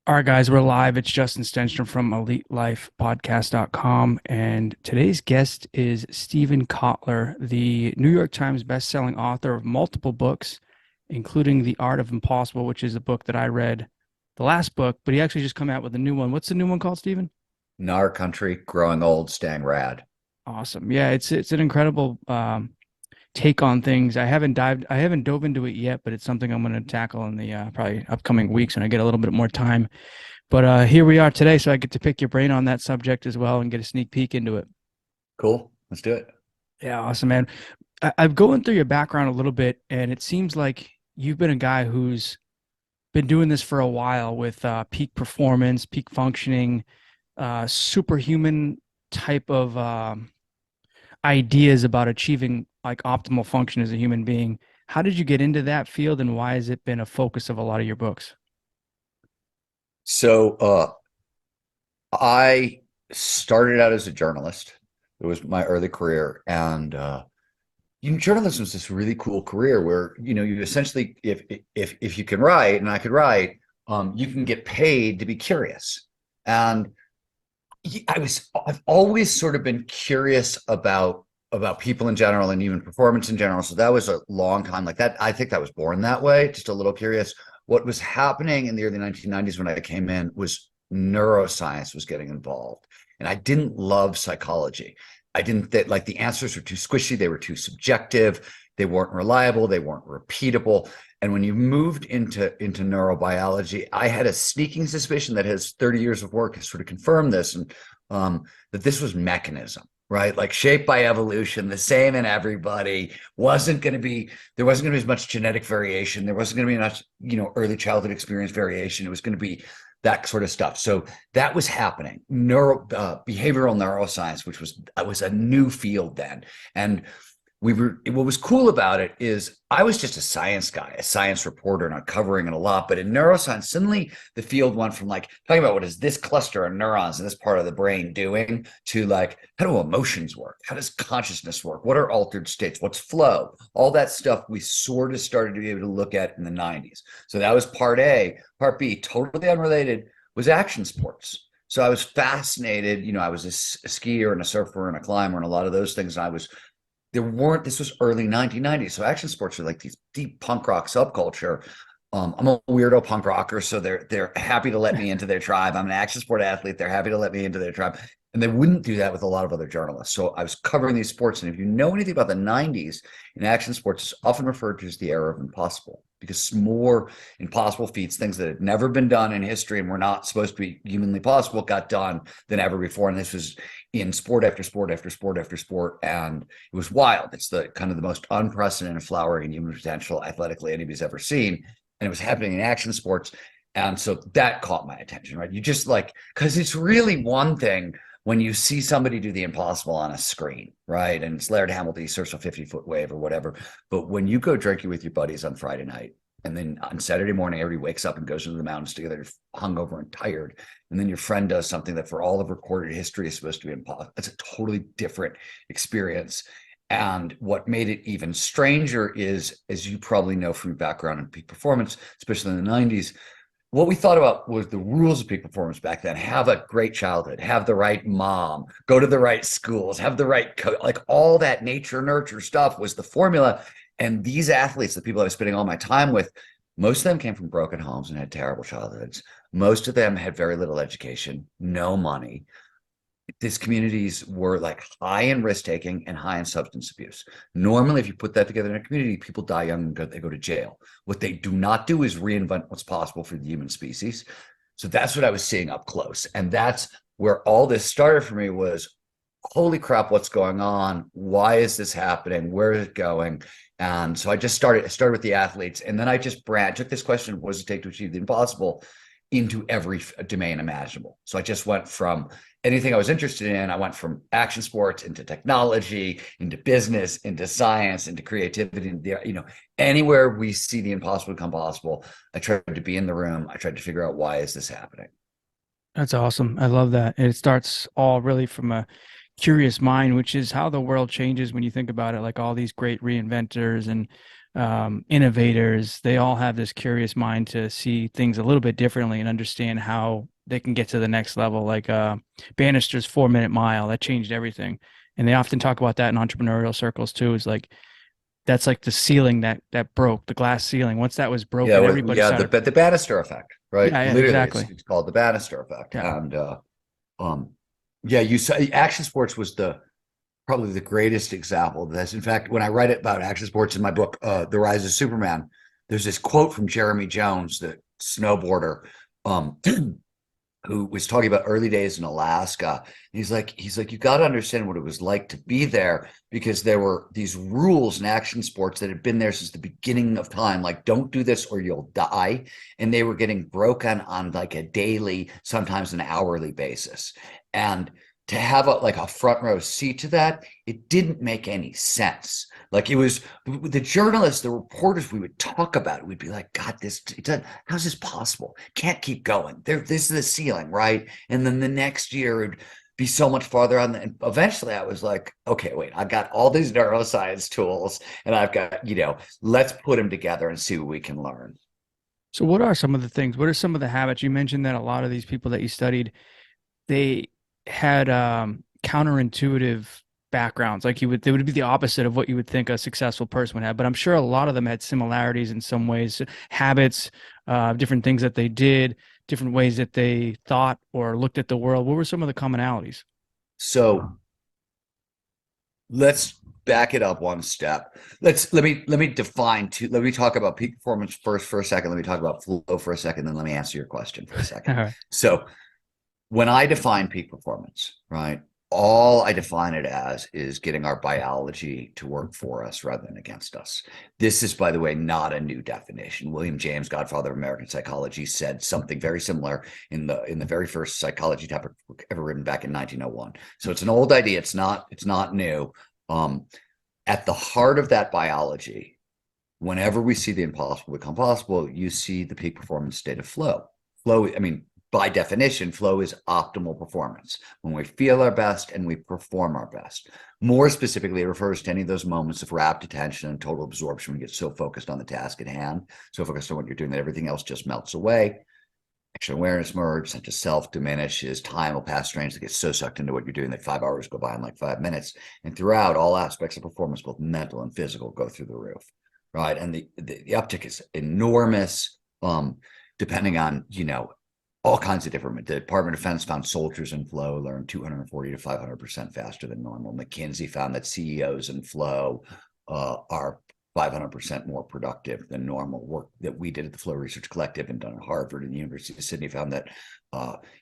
All right, guys, we're live. It's Justin Stenstrom from EliteLifePodcast.com. And today's guest is Stephen Kotler, the New York Times bestselling author of multiple books, including The Art of Impossible, which is a book that I read, the last book, but he actually just come out with a new one. What's the new one called, Stephen? In our country, growing old, staying rad. Awesome. Yeah, it's an incredible take on things. I haven't dove into it yet, but it's something I'm going to tackle in the probably upcoming weeks when I get a little bit more time. But here we are today, so I get to pick your brain on that subject as well and get a sneak peek into it. Cool. Let's do it. Yeah, awesome, man. I've going through your background a little bit, and it seems like you've been a guy who's been doing this for a while with peak performance, peak functioning, superhuman type of ideas about achieving like optimal function as a human being. How did you get into that field, and why has it been a focus of a lot of your books? So I started out as a journalist. It was my early career, and journalism is this really cool career where you essentially, if you can write, and I could write, you can get paid to be curious. And I've always sort of been curious about people in general and even performance in general. So that was a long time like that. I think that was born that way, just a little curious. What was happening in the early 1990s when I came in was neuroscience was getting involved. And I didn't love psychology. I didn't think like the answers were too squishy, they were too subjective, they weren't reliable, they weren't repeatable. And when you moved into neurobiology, I had a sneaking suspicion that his 30 years of work has sort of confirmed this, and that this was mechanism, right? Like shaped by evolution, the same in everybody. There wasn't going to be as much genetic variation. There wasn't going to be much, early childhood experience variation. It was going to be that sort of stuff. So that was happening. Behavioral neuroscience, which was a new field then, and what was cool about it is I was just a science guy, a science reporter, and I'm covering it a lot. But in neuroscience, suddenly the field went from like talking about what is this cluster of neurons in this part of the brain doing to like, how do emotions work? How does consciousness work? What are altered states? What's flow? All that stuff we sort of started to be able to look at in the 90s. So that was part A. Part B, totally unrelated, was action sports. So I was fascinated. I was a skier and a surfer and a climber and a lot of those things. And this was early 1990s, so action sports are like these deep punk rock subculture. I'm a weirdo punk rocker, so they're happy to let me into their tribe. I'm an action sport athlete, they're happy to let me into their tribe, and they wouldn't do that with a lot of other journalists. So I was covering these sports, and if you know anything about the 90s in action sports, it's often referred to as the era of impossible, because more impossible feats, things that had never been done in history and were not supposed to be humanly possible, got done than ever before. And this was in sport after sport after sport after sport, and it was wild. It's the kind of the most unprecedented flowering in human potential athletically anybody's ever seen, and it was happening in action sports. And so that caught my attention, right? You just like, because it's really one thing when you see somebody do the impossible on a screen, right? And it's Laird Hamilton, he surfs a 50-foot wave or whatever. But when you go drinking with your buddies on Friday night, and then on Saturday morning, everybody wakes up and goes into the mountains together, hungover and tired. And then your friend does something that for all of recorded history is supposed to be impossible. It's a totally different experience. And what made it even stranger is, as you probably know from your background in peak performance, especially in the 90s, what we thought about was the rules of peak performance back then. Have a great childhood, have the right mom, go to the right schools, have the right coach, like all that nature nurture stuff was the formula. And these athletes, the people I was spending all my time with, most of them came from broken homes and had terrible childhoods. Most of them had very little education, no money. These communities were like high in risk taking and high in substance abuse. Normally, if you put that together in a community, people die young and they go to jail. What they do not do is reinvent what's possible for the human species. So that's what I was seeing up close. And that's where all this started for me was, holy crap, what's going on? Why is this happening? Where is it going? And so I started with the athletes, and then I just took this question, what does it take to achieve the impossible, into every domain imaginable. So I just went from anything I was interested in. I went from action sports into technology, into business, into science, into creativity, anywhere we see the impossible become possible. I tried to be in the room. I tried to figure out, why is this happening? That's awesome. I love that. And it starts all really from a curious mind, which is how the world changes when you think about it. Like all these great reinventors and innovators. They all have this curious mind to see things a little bit differently and understand how they can get to the next level. Like Bannister's 4 minute mile, that changed everything. And they often talk about that in entrepreneurial circles too. Is like that's like the ceiling that broke, the glass ceiling. Once that was Yeah, broken, everybody yeah, started. the Bannister effect, right? Yeah, Literally, exactly. it's called the Bannister effect. Yeah. And um, yeah, you saw action sports was the probably the greatest example of this. In fact, when I write about action sports in my book, The Rise of Superman, there's this quote from Jeremy Jones, the snowboarder, um, who was talking about early days in Alaska. He's like, you got to understand what it was like to be there because there were these rules in action sports that had been there since the beginning of time, like don't do this or you'll die. And they were getting broken on like a daily, sometimes an hourly basis. And to have like a front row seat to that, it didn't make any sense. Like it was the journalists, the reporters, we would talk about it. We'd be like, God, how's this possible? Can't keep going. This is the ceiling, right? And then the next year it'd be so much farther on. And eventually I was like, okay, wait, I've got all these neuroscience tools and I've got, let's put them together and see what we can learn. So what are some of the things? What are some of the habits? You mentioned that a lot of these people that you studied, they had counterintuitive backgrounds. Like they would be the opposite of what you would think a successful person would have. But I'm sure a lot of them had similarities in some ways, habits, different things that they did, different ways that they thought or looked at the world. What were some of the commonalities? So let's back it up one step. Let me define two. Let me talk about peak performance first for a second. Let me talk about flow for a second. Then let me answer your question for a All second. right. So when I define peak performance, right, all I define it as is getting our biology to work for us rather than against us. This is, by the way, not a new definition. William James, godfather of American psychology, said something very similar in the very first psychology topic ever written back in 1901. So it's an old idea. It's not new. Um, at the heart of that biology, whenever we see the impossible become possible, you see the peak performance state of flow. Flow, I mean, by definition, flow is optimal performance when we feel our best and we perform our best. More specifically, it refers to any of those moments of rapt attention and total absorption. We get so focused on the task at hand, so focused on what you're doing that everything else just melts away. Action awareness merge, sense of self diminishes, time will pass strangely, get so sucked into what you're doing that 5 hours go by in like 5 minutes. And throughout, all aspects of performance, both mental and physical, go through the roof, right? And the uptick is enormous, depending on, all kinds of different. The Department of Defense found soldiers in flow learn 240 to 500% faster than normal. McKinsey found that CEOs in flow are 500% more productive than normal. Work that we did at the Flow Research Collective and done at Harvard and the University of Sydney found that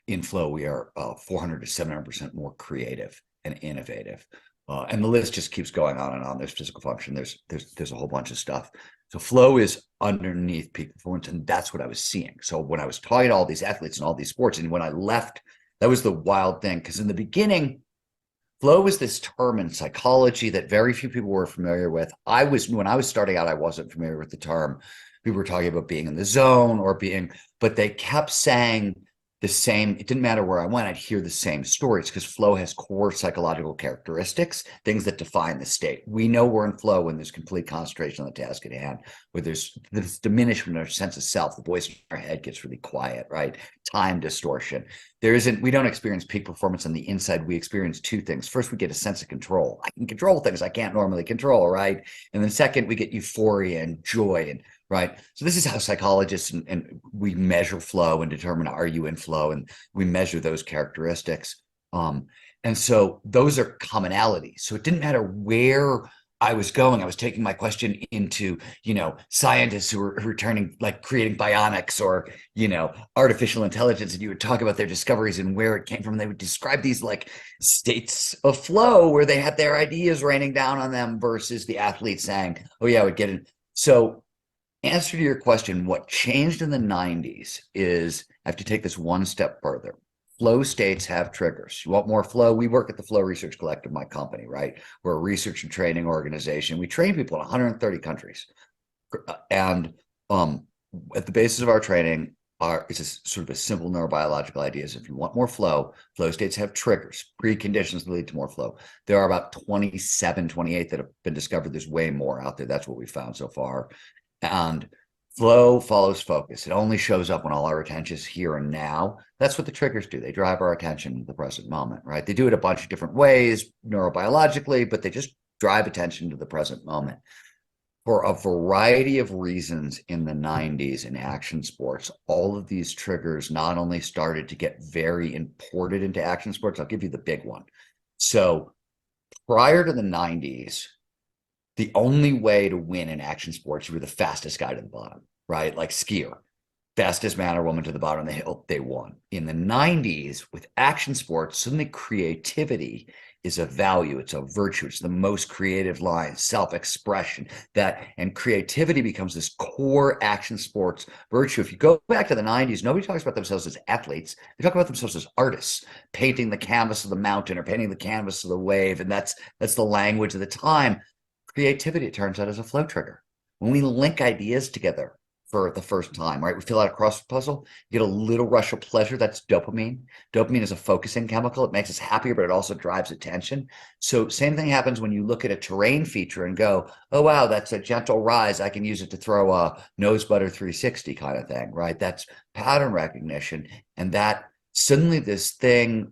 in flow we are 400 to 700% more creative and innovative. And the list just keeps going on and on. There's physical function. There's a whole bunch of stuff. So flow is underneath peak performance, and that's what I was seeing. So when I was talking to all these athletes and all these sports, and when I left, that was the wild thing. Because in the beginning, flow was this term in psychology that very few people were familiar with. When I was starting out, I wasn't familiar with the term. People were talking about being in the zone but they kept saying the same. It didn't matter where I went, I'd hear the same stories because flow has core psychological characteristics, things that define the state. We know we're in flow when there's complete concentration on the task at hand, where there's diminishment of our sense of self. The voice in our head gets really quiet, right? Time distortion. We don't experience peak performance on the inside. We experience two things. First, we get a sense of control. I can control things I can't normally control, right? And then second, we get euphoria and joy and right. So this is how psychologists and we measure flow and determine are you in flow, and we measure those characteristics. And so those are commonalities. So it didn't matter where I was going. I was taking my question into, scientists who were returning, like creating bionics or, artificial intelligence. And you would talk about their discoveries and where it came from. They would describe these like states of flow where they had their ideas raining down on them versus the athletes saying, oh yeah, I would get in. So answer to your question, what changed in the 90s is I have to take this one step further. Flow states have triggers. You want more flow? We work at the Flow Research Collective, my company, right? We're a research and training organization. We train people in 130 countries. And at the basis of our training, it's a sort of a simple neurobiological idea is if you want more flow states have triggers, preconditions that lead to more flow. There are about 27, 28 that have been discovered. There's way more out there. That's what we found so far. And flow follows focus. It only shows up when all our attention is here and now. That's what the triggers do. They drive our attention to the present moment, right? They do it a bunch of different ways neurobiologically, but they just drive attention to the present moment for a variety of reasons in the 90s in action sports. All of these triggers not only started to get very imported into action sports, I'll give you the big one. So prior to the 90s, the only way to win in action sports, you were the fastest guy to the bottom, right? Like skier, fastest man or woman to the bottom of the hill, they won. In the 90s, with action sports, suddenly creativity is a value, it's a virtue, it's the most creative line, self-expression, that and creativity becomes this core action sports virtue. If you go back to the 90s, nobody talks about themselves as athletes, they talk about themselves as artists, painting the canvas of the mountain or painting the canvas of the wave, and that's the language of the time. Creativity, it turns out, is a flow trigger. When we link ideas together for the first time, right? We fill out a crossword puzzle, you get a little rush of pleasure. That's dopamine. Dopamine is a focusing chemical. It makes us happier, but it also drives attention. So same thing happens when you look at a terrain feature and go, oh, wow, that's a gentle rise. I can use it to throw a nose butter 360 kind of thing, right? That's pattern recognition. And that suddenly this thing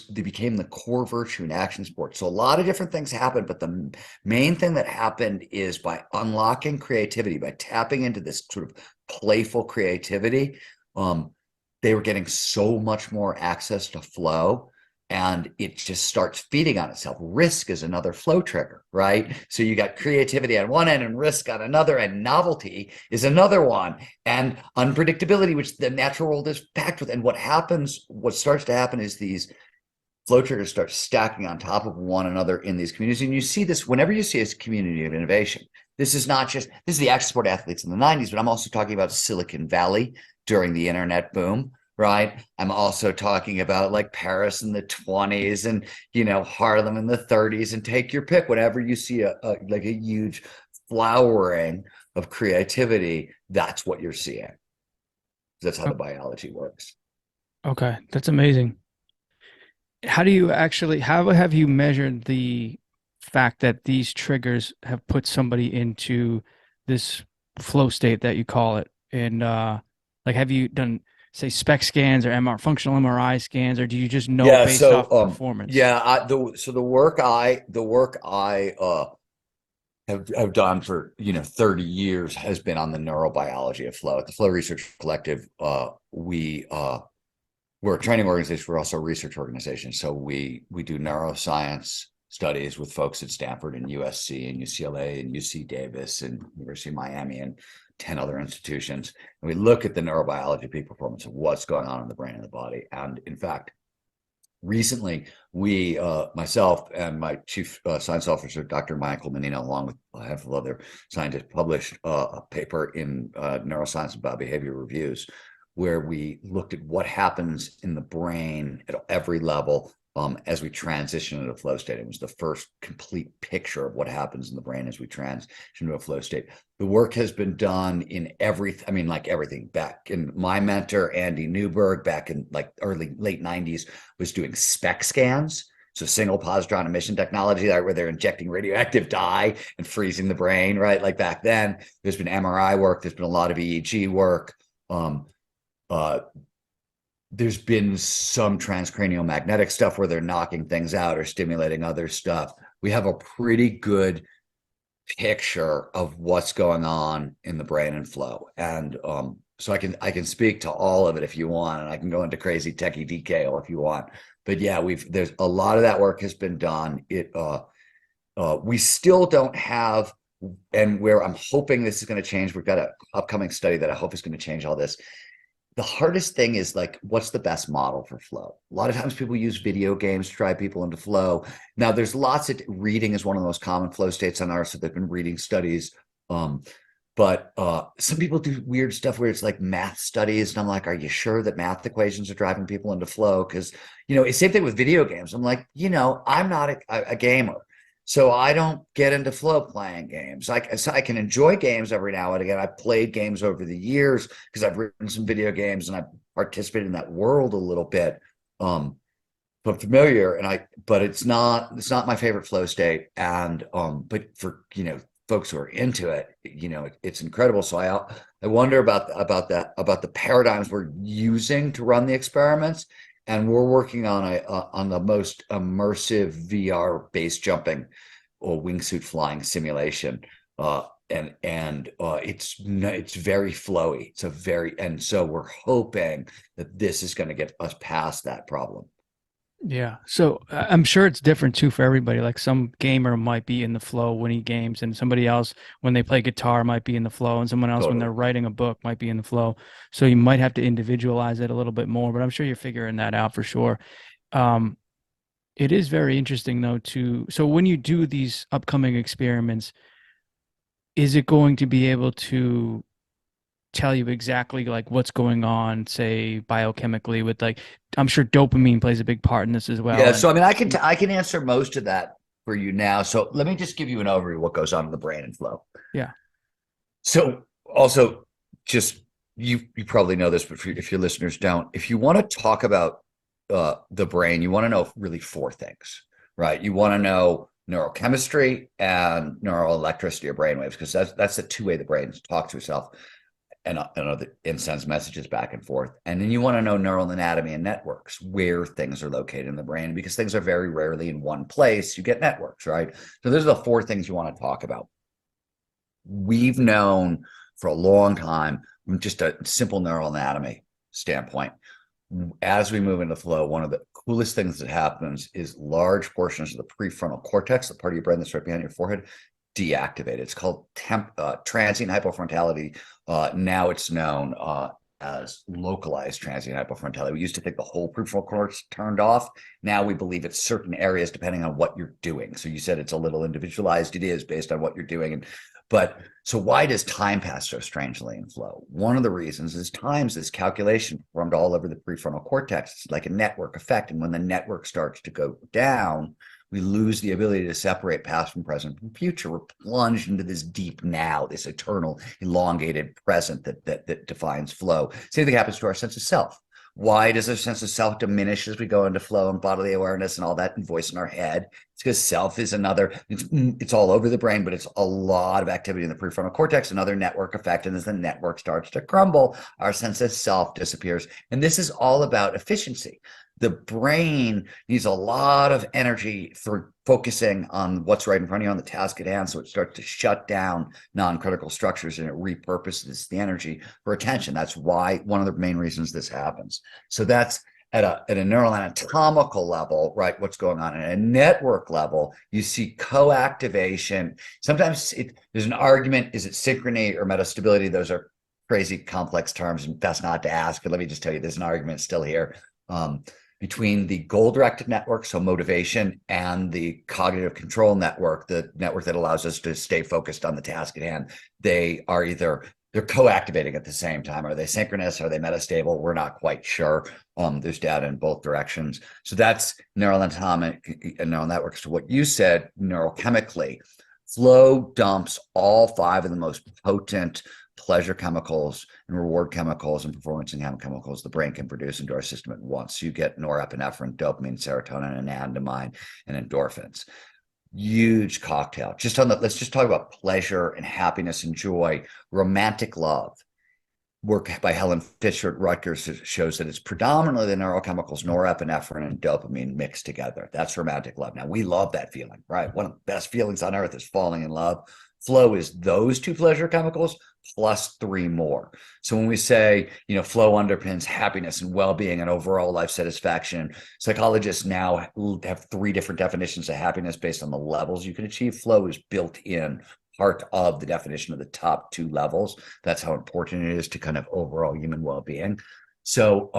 they became the core virtue in action sports. So a lot of different things happened, but the main thing that happened is by unlocking creativity, by tapping into this sort of playful creativity, they were getting so much more access to flow, and it just starts feeding on itself. Risk is another flow trigger, right? So you got creativity on one end and risk on another, and novelty is another one, and unpredictability, which the natural world is packed with. And what starts to happen is these flow triggers start stacking on top of one another in these communities. And you see this whenever you see a community of innovation. This is the action sport athletes in the 90s, but I'm also talking about Silicon Valley during the internet boom, right? I'm also talking about like Paris in the 20s and, Harlem in the 30s, and take your pick. Whenever you see like a huge flowering of creativity, that's what you're seeing. That's how the biology works. Okay, that's amazing. How have you measured the fact that these triggers have put somebody into this flow state that you call it? And like, have you done, say, spec scans or functional MRI scans, or do you just know Yeah, based so off performance? yeah, the work I have done for 30 years has been on the neurobiology of flow. At the Flow Research Collective, we're a training organization. We're also a research organization. So we do neuroscience studies with folks at Stanford and USC and UCLA and UC Davis and University of Miami and 10 other institutions. And we look at the neurobiology, peak performance of what's going on in the brain and the body. And in fact, recently, myself and my chief science officer, Dr. Michael Menino, along with a handful of other scientists, published a paper in Neuroscience and Biobehavior Reviews, where we looked at what happens in the brain at every level as we transition into a flow state. It was the first complete picture of what happens in the brain as we transition into a flow state. The work has been done in everything. Back in my mentor, Andy Newberg, back in like late 90s, was doing SPECT scans. So single positron emission technology, where they're injecting radioactive dye and freezing the brain, right? Like back then, there's been MRI work, there's been a lot of EEG work. There's been some transcranial magnetic stuff where they're knocking things out or stimulating other stuff. We have a pretty good picture of what's going on in the brain and flow. And so I can speak to all of it if you want, and I can go into crazy techie detail if you want. But yeah, there's a lot of that work has been done. We still don't have, and where I'm hoping this is going to change, we've got an upcoming study that I hope is going to change all this. The hardest thing is like, what's the best model for flow? A lot of times people use video games to drive people into flow. Now there's lots of reading is one of the most common flow states on earth. So they've been reading studies. But some people do weird stuff where it's like math studies. And I'm like, are you sure that math equations are driving people into flow? Because, it's same thing with video games. I'm like, I'm not a gamer. So I don't get into flow playing games. So I can enjoy games every now and again. I've played games over the years because I've written some video games and I've participated in that world a little bit. Um, so I'm familiar, but it's not my favorite flow state. And but for folks who are into it, it's incredible. So I wonder about the paradigms we're using to run the experiments, and we're working on the most immersive VR base jumping or wingsuit flying simulation. It's very flowy. And so we're hoping that this is going to get us past that problem. Yeah. So I'm sure it's different too for everybody. Like some gamer might be in the flow when he games, and somebody else when they play guitar might be in the flow, and someone else when Totally. they're writing a book might be in the flow. So you might have to individualize it a little bit more, but I'm sure you're figuring that out for sure. Um, it is very interesting though so when you do these upcoming experiments, is it going to be able to tell you exactly like what's going on, say biochemically with like I'm sure dopamine plays a big part in this as well. Yeah, And so I mean, I can answer most of that for you now. So let me just give you an overview of what goes on in the brain and flow. yeah, So also, just you probably know this, but if your listeners don't, if you want to talk about the brain, you want to know really four things, right? You want to know neurochemistry and neural electricity or brain waves, because that's the two way the brain talks to itself and sends messages back and forth. And then you want to know neural anatomy and networks, where things are located in the brain, because things are very rarely in one place. You get networks, right? So those are the four things you want to talk about. We've known for a long time, from just a simple neural anatomy standpoint, as we move into flow, one of the coolest things that happens is large portions of the prefrontal cortex, the part of your brain that's right behind your forehead, deactivate. It's called transient hypofrontality. Now it's known as localized transient hypofrontality. We used to think the whole prefrontal cortex turned off. Now we believe it's certain areas depending on what you're doing. So you said it's a little individualized. It is based on what you're doing. But so why does time pass so strangely in flow? One of the reasons is time's this calculation performed all over the prefrontal cortex. It's like a network effect. And when the network starts to go down, we lose the ability to separate past from present from future. We're plunged into this deep now, this eternal, elongated present that defines flow. Same thing happens to our sense of self. Why does our sense of self diminish as we go into flow and bodily awareness and all that and voice in our head? It's because self is it's all over the brain, but it's a lot of activity in the prefrontal cortex, another network effect. And as the network starts to crumble, our sense of self disappears. And this is all about efficiency. The brain needs a lot of energy for focusing on what's right in front of you on the task at hand. So it starts to shut down non-critical structures and it repurposes the energy for attention. That's why one of the main reasons this happens. So that's at a neural anatomical level, right? What's going on at a network level, you see co-activation. Sometimes there's an argument, is it synchrony or metastability? Those are crazy complex terms and best not to ask, but let me just tell you, there's an argument still here. Between the goal-directed network, so motivation, and the cognitive control network, the network that allows us to stay focused on the task at hand, they're co-activating at the same time. Are they synchronous? Are they metastable? We're not quite sure. There's data in both directions. So that's neural anatomic and neural networks. To what you said, neurochemically, flow dumps all five of the most potent pleasure chemicals and reward chemicals and performance enhancing chemicals the brain can produce into our system at once. So you get norepinephrine, dopamine, serotonin, anandamide, and endorphins. Huge cocktail. Let's just talk about pleasure and happiness and joy. Romantic love. Work by Helen Fisher at Rutgers shows that it's predominantly the neurochemicals norepinephrine and dopamine mixed together. That's romantic love. Now, we love that feeling, right? One of the best feelings on earth is falling in love. Flow is those two pleasure chemicals plus three more. So when we say, flow underpins happiness and well-being and overall life satisfaction, psychologists now have three different definitions of happiness based on the levels you can achieve. Flow is built in part of the definition of the top two levels. That's how important it is to kind of overall human well-being. So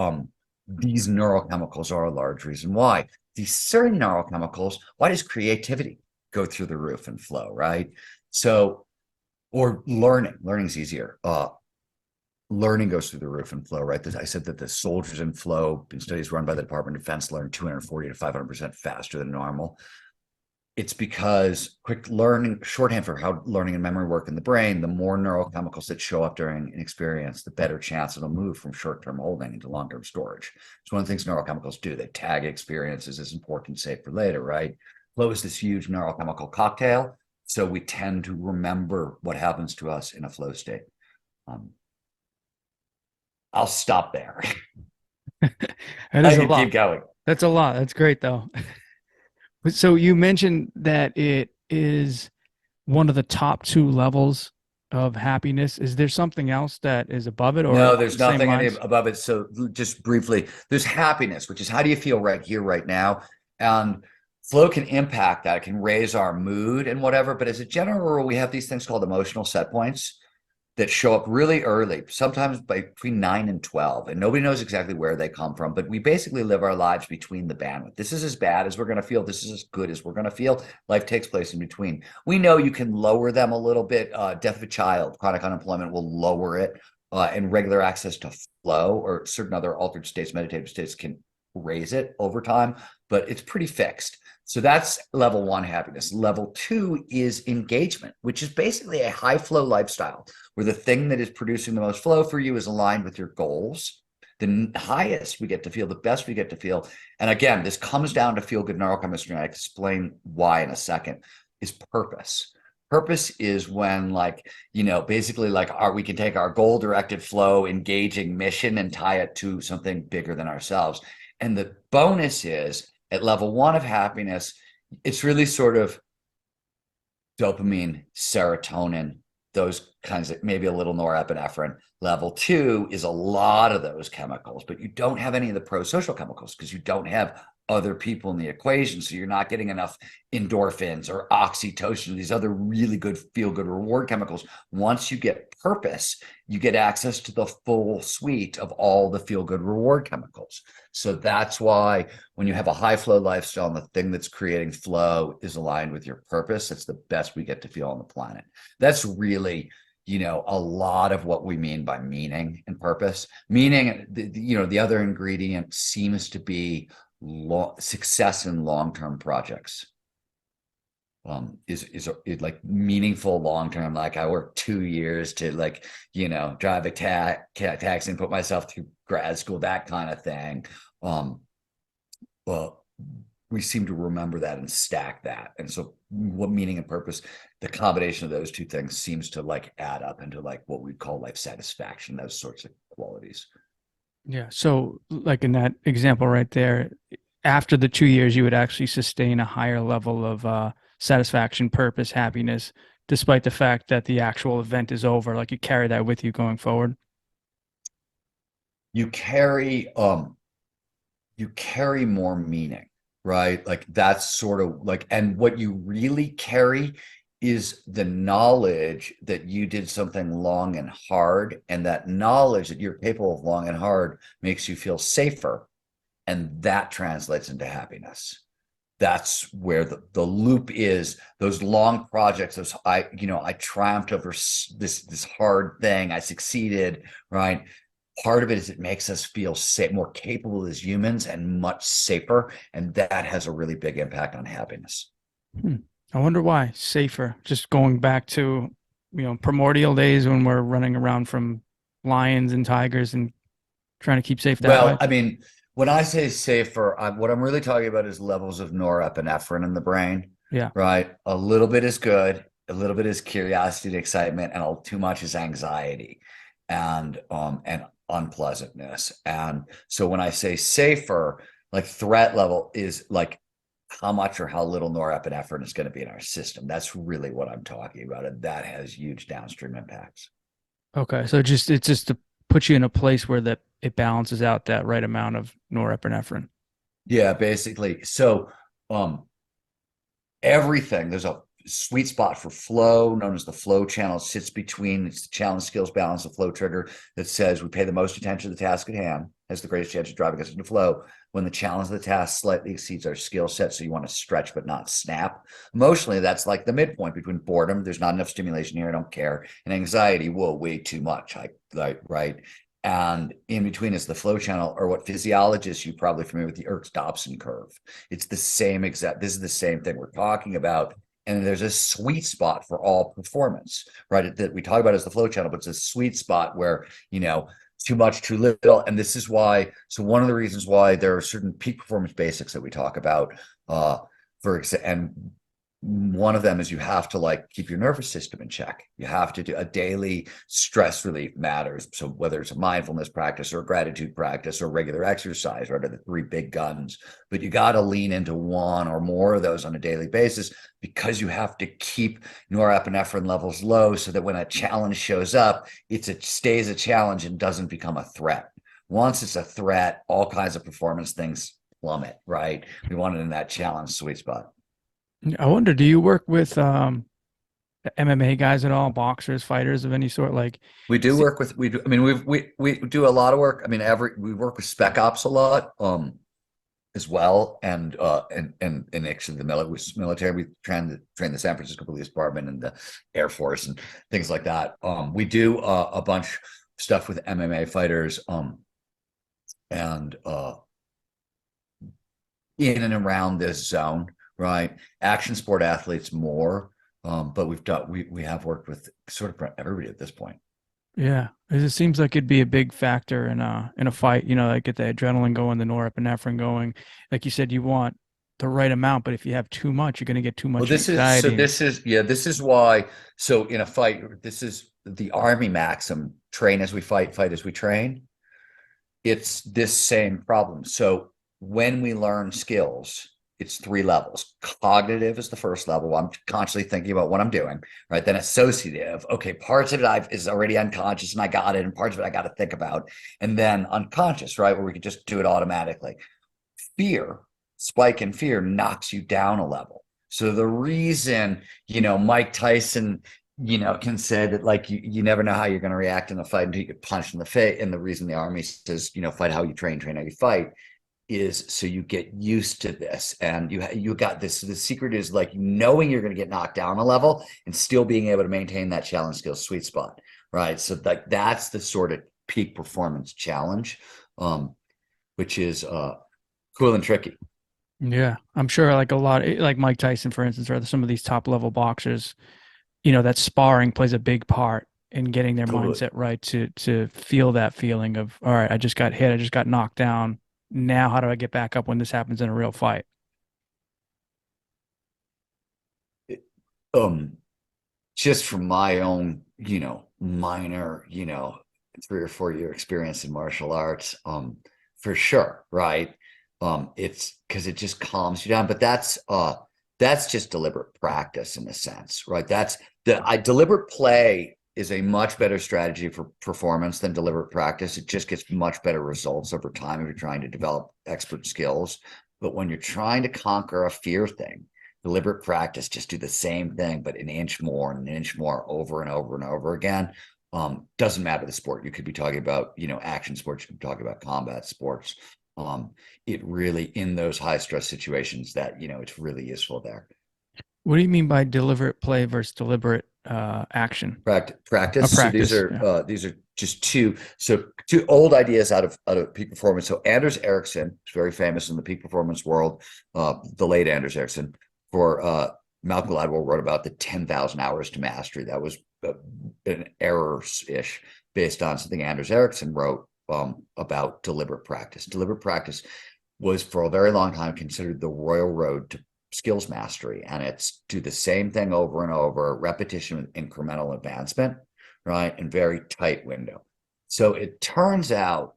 these neurochemicals are a large reason why. These certain neurochemicals, why does creativity go through the roof and flow, right? So, or learning's easier. Learning goes through the roof and flow, right? I said that the soldiers in flow in studies run by the Department of Defense learn 240 to 500% faster than normal. It's because quick learning, shorthand for how learning and memory work in the brain, the more neurochemicals that show up during an experience, the better chance it'll move from short-term holding into long-term storage. It's one of the things neurochemicals do. They tag experiences as important, safe for later, right? Flow is this huge neurochemical cocktail. So we tend to remember what happens to us in a flow state. Um, I'll stop there. That I is a can lot. keep going. That's a lot. That's great though. So you mentioned that it is one of the top two levels of happiness. Is there something else that is above it or No, along there's the same nothing any lines? above it. So just briefly, there's happiness, which is how do you feel right here, right now? And flow can impact that. It can raise our mood and whatever. But as a general rule, we have these things called emotional set points that show up really early, sometimes by between 9 and 12. And nobody knows exactly where they come from, but we basically live our lives between the bandwidth. This is as bad as we're going to feel. This is as good as we're going to feel. Life takes place in between. We know you can lower them a little bit. Death of a child, chronic unemployment will lower it. And regular access to flow or certain other altered states, meditative states can raise it over time, but it's pretty fixed. So that's level one happiness. Level two is engagement, which is basically a high flow lifestyle where the thing that is producing the most flow for you is aligned with your goals. The highest we get to feel, the best we get to feel. And again, this comes down to feel good neurochemistry. And I explain why in a second, is purpose. Purpose is when basically we can take our goal directed flow, engaging mission and tie it to something bigger than ourselves. And the bonus is at level one of happiness, it's really sort of dopamine, serotonin, those kinds of maybe a little norepinephrine. Level two is a lot of those chemicals, but you don't have any of the pro-social chemicals because you don't have other people in the equation. So you're not getting enough endorphins or oxytocin, these other really good feel good reward chemicals. Once you get purpose, you get access to the full suite of all the feel good reward chemicals. So that's why when you have a high flow lifestyle and the thing that's creating flow is aligned with your purpose, it's the best we get to feel on the planet. That's really a lot of what we mean by meaning and purpose. Meaning, the other ingredient seems to be success in long-term projects. Is like meaningful long-term. Like I worked 2 years to drive a taxi and put myself through grad school, that kind of thing. Well, we seem to remember that and stack that. And so what meaning and purpose, the combination of those two things seems to add up into what we'd call life satisfaction, those sorts of qualities. Yeah. So, like in that example right there, after the 2 years, you would actually sustain a higher level of satisfaction, purpose, happiness, despite the fact that the actual event is over. Like you carry that with you going forward. You carry more meaning, right? Like that's sort of and what you really carry is the knowledge that you did something long and hard, and that knowledge that you're capable of long and hard makes you feel safer, and that translates into happiness. That's where the loop is. Those long projects, I triumphed over this hard thing, I succeeded, right? Part of it is it makes us feel safe, more capable as humans and much safer, and that has a really big impact on happiness. Hmm. I wonder why. Safer. Just going back to, primordial days when we're running around from lions and tigers and trying to keep safe that way. Well, I mean, when I say safer, what I'm really talking about is levels of norepinephrine in the brain, Yeah. right? A little bit is good, a little bit is curiosity and excitement, and too much is anxiety and unpleasantness. And so when I say safer, threat level is how much or how little norepinephrine is going to be in our system. That's really what I'm talking about, and that has huge downstream impacts. Okay. So it's just to put you in a place where that it balances out that right amount of norepinephrine. Yeah, basically. So um everything. There's a sweet spot for flow, known as the flow channel. It sits between, it's the challenge skills balance, the flow trigger that says we pay the most attention to the task at hand, has the greatest chance of driving us into flow. When the challenge of the task slightly exceeds our skill set, so you want to stretch but not snap. Emotionally, that's like the midpoint between boredom, there's not enough stimulation here, I don't care, and anxiety, whoa, way too much. Right. And in between is the flow channel, or what physiologists, you're probably familiar with, the Erks-Dobson curve. It's the same exact, this is the same thing we're talking about. And there's a sweet spot for all performance, right? That we talk about as the flow channel, but it's a sweet spot where, too much, too little. And this is why, so one of the reasons why there are certain peak performance basics that we talk about, for example, and one of them is you have to like keep your nervous system in check. You have to do a daily stress relief matters. So whether it's a mindfulness practice or a gratitude practice or regular exercise, right, are the three big guns. But you got to lean into one or more of those on a daily basis, because you have to keep norepinephrine levels low so that when a challenge shows up, stays a challenge and doesn't become a threat. Once it's a threat, all kinds of performance things plummet, right? We want it in that challenge sweet spot. I wonder, do you work with MMA guys at all, boxers, fighters of any sort? Like, We do see, work with we do. I mean, we do a lot of work. I mean, we work with spec ops a lot, as well, and actually the military. We train the San Francisco Police Department and the Air Force and things like that. We do a bunch of stuff with MMA fighters, and in and around this zone, right? Action sport athletes more, but we have worked with sort of everybody at this point. yeah, it seems like it'd be a big factor in a fight. Like get the adrenaline going, the norepinephrine going. Like you said, you want the right amount, but if you have too much, you're going to get too Well, much this is so. anxiety. And This is why. So in a fight, this is the Army maxim: train as we fight, fight as we train. It's this same problem. So when we learn skills, it's three levels. Cognitive is the first level. I'm constantly thinking about what I'm doing, right? Then associative. Okay, parts of it is already unconscious and I got it, and parts of it I got to think about. And then unconscious, right? Where we can just do it automatically. Fear, spike in fear knocks you down a level. So the reason, Mike Tyson, can say that like you never know how you're going to react in a fight until you get punched in the face. And the reason the army says, fight how you train, train how you fight, is so you get used to this. And you got this. The secret is like knowing you're going to get knocked down a level and still being able to maintain that challenge skill sweet spot. Right. So like that's the sort of peak performance challenge, which is cool and tricky. yeah, I'm sure like a lot, like Mike Tyson, for instance, or some of these top level boxers, that sparring plays a big part in getting their Totally. mindset right to feel that feeling of, all right, I just got hit, I just got knocked down. Now, how do I get back up when this happens in a real fight? Um, just from my own, minor, 3 or 4 year experience in martial arts, for sure, right? It's because it just calms you down. But that's just deliberate practice in a sense, right? That's deliberate play is a much better strategy for performance than deliberate practice. It just gets much better results over time if you're trying to develop expert skills. But when you're trying to conquer a fear thing, deliberate practice, just do the same thing, but an inch more and an inch more over and over and over again. Doesn't matter the sport. You could be talking about, action sports, you could be talking about combat sports. Um, it really, in those high stress situations, that, it's really useful there. What do you mean by deliberate play versus deliberate action? A Practice. So practice. Yeah. these are just two old ideas out of peak performance. So Anders Ericsson is very famous in the peak performance world. The late Anders Ericsson, for Malcolm Gladwell, wrote about the 10,000 hours to mastery. That was an error-ish based on something Anders Ericsson wrote about deliberate practice. Deliberate practice was for a very long time considered the royal road to skills mastery, and it's do the same thing over and over, repetition with incremental advancement, right, and very tight window. So it turns out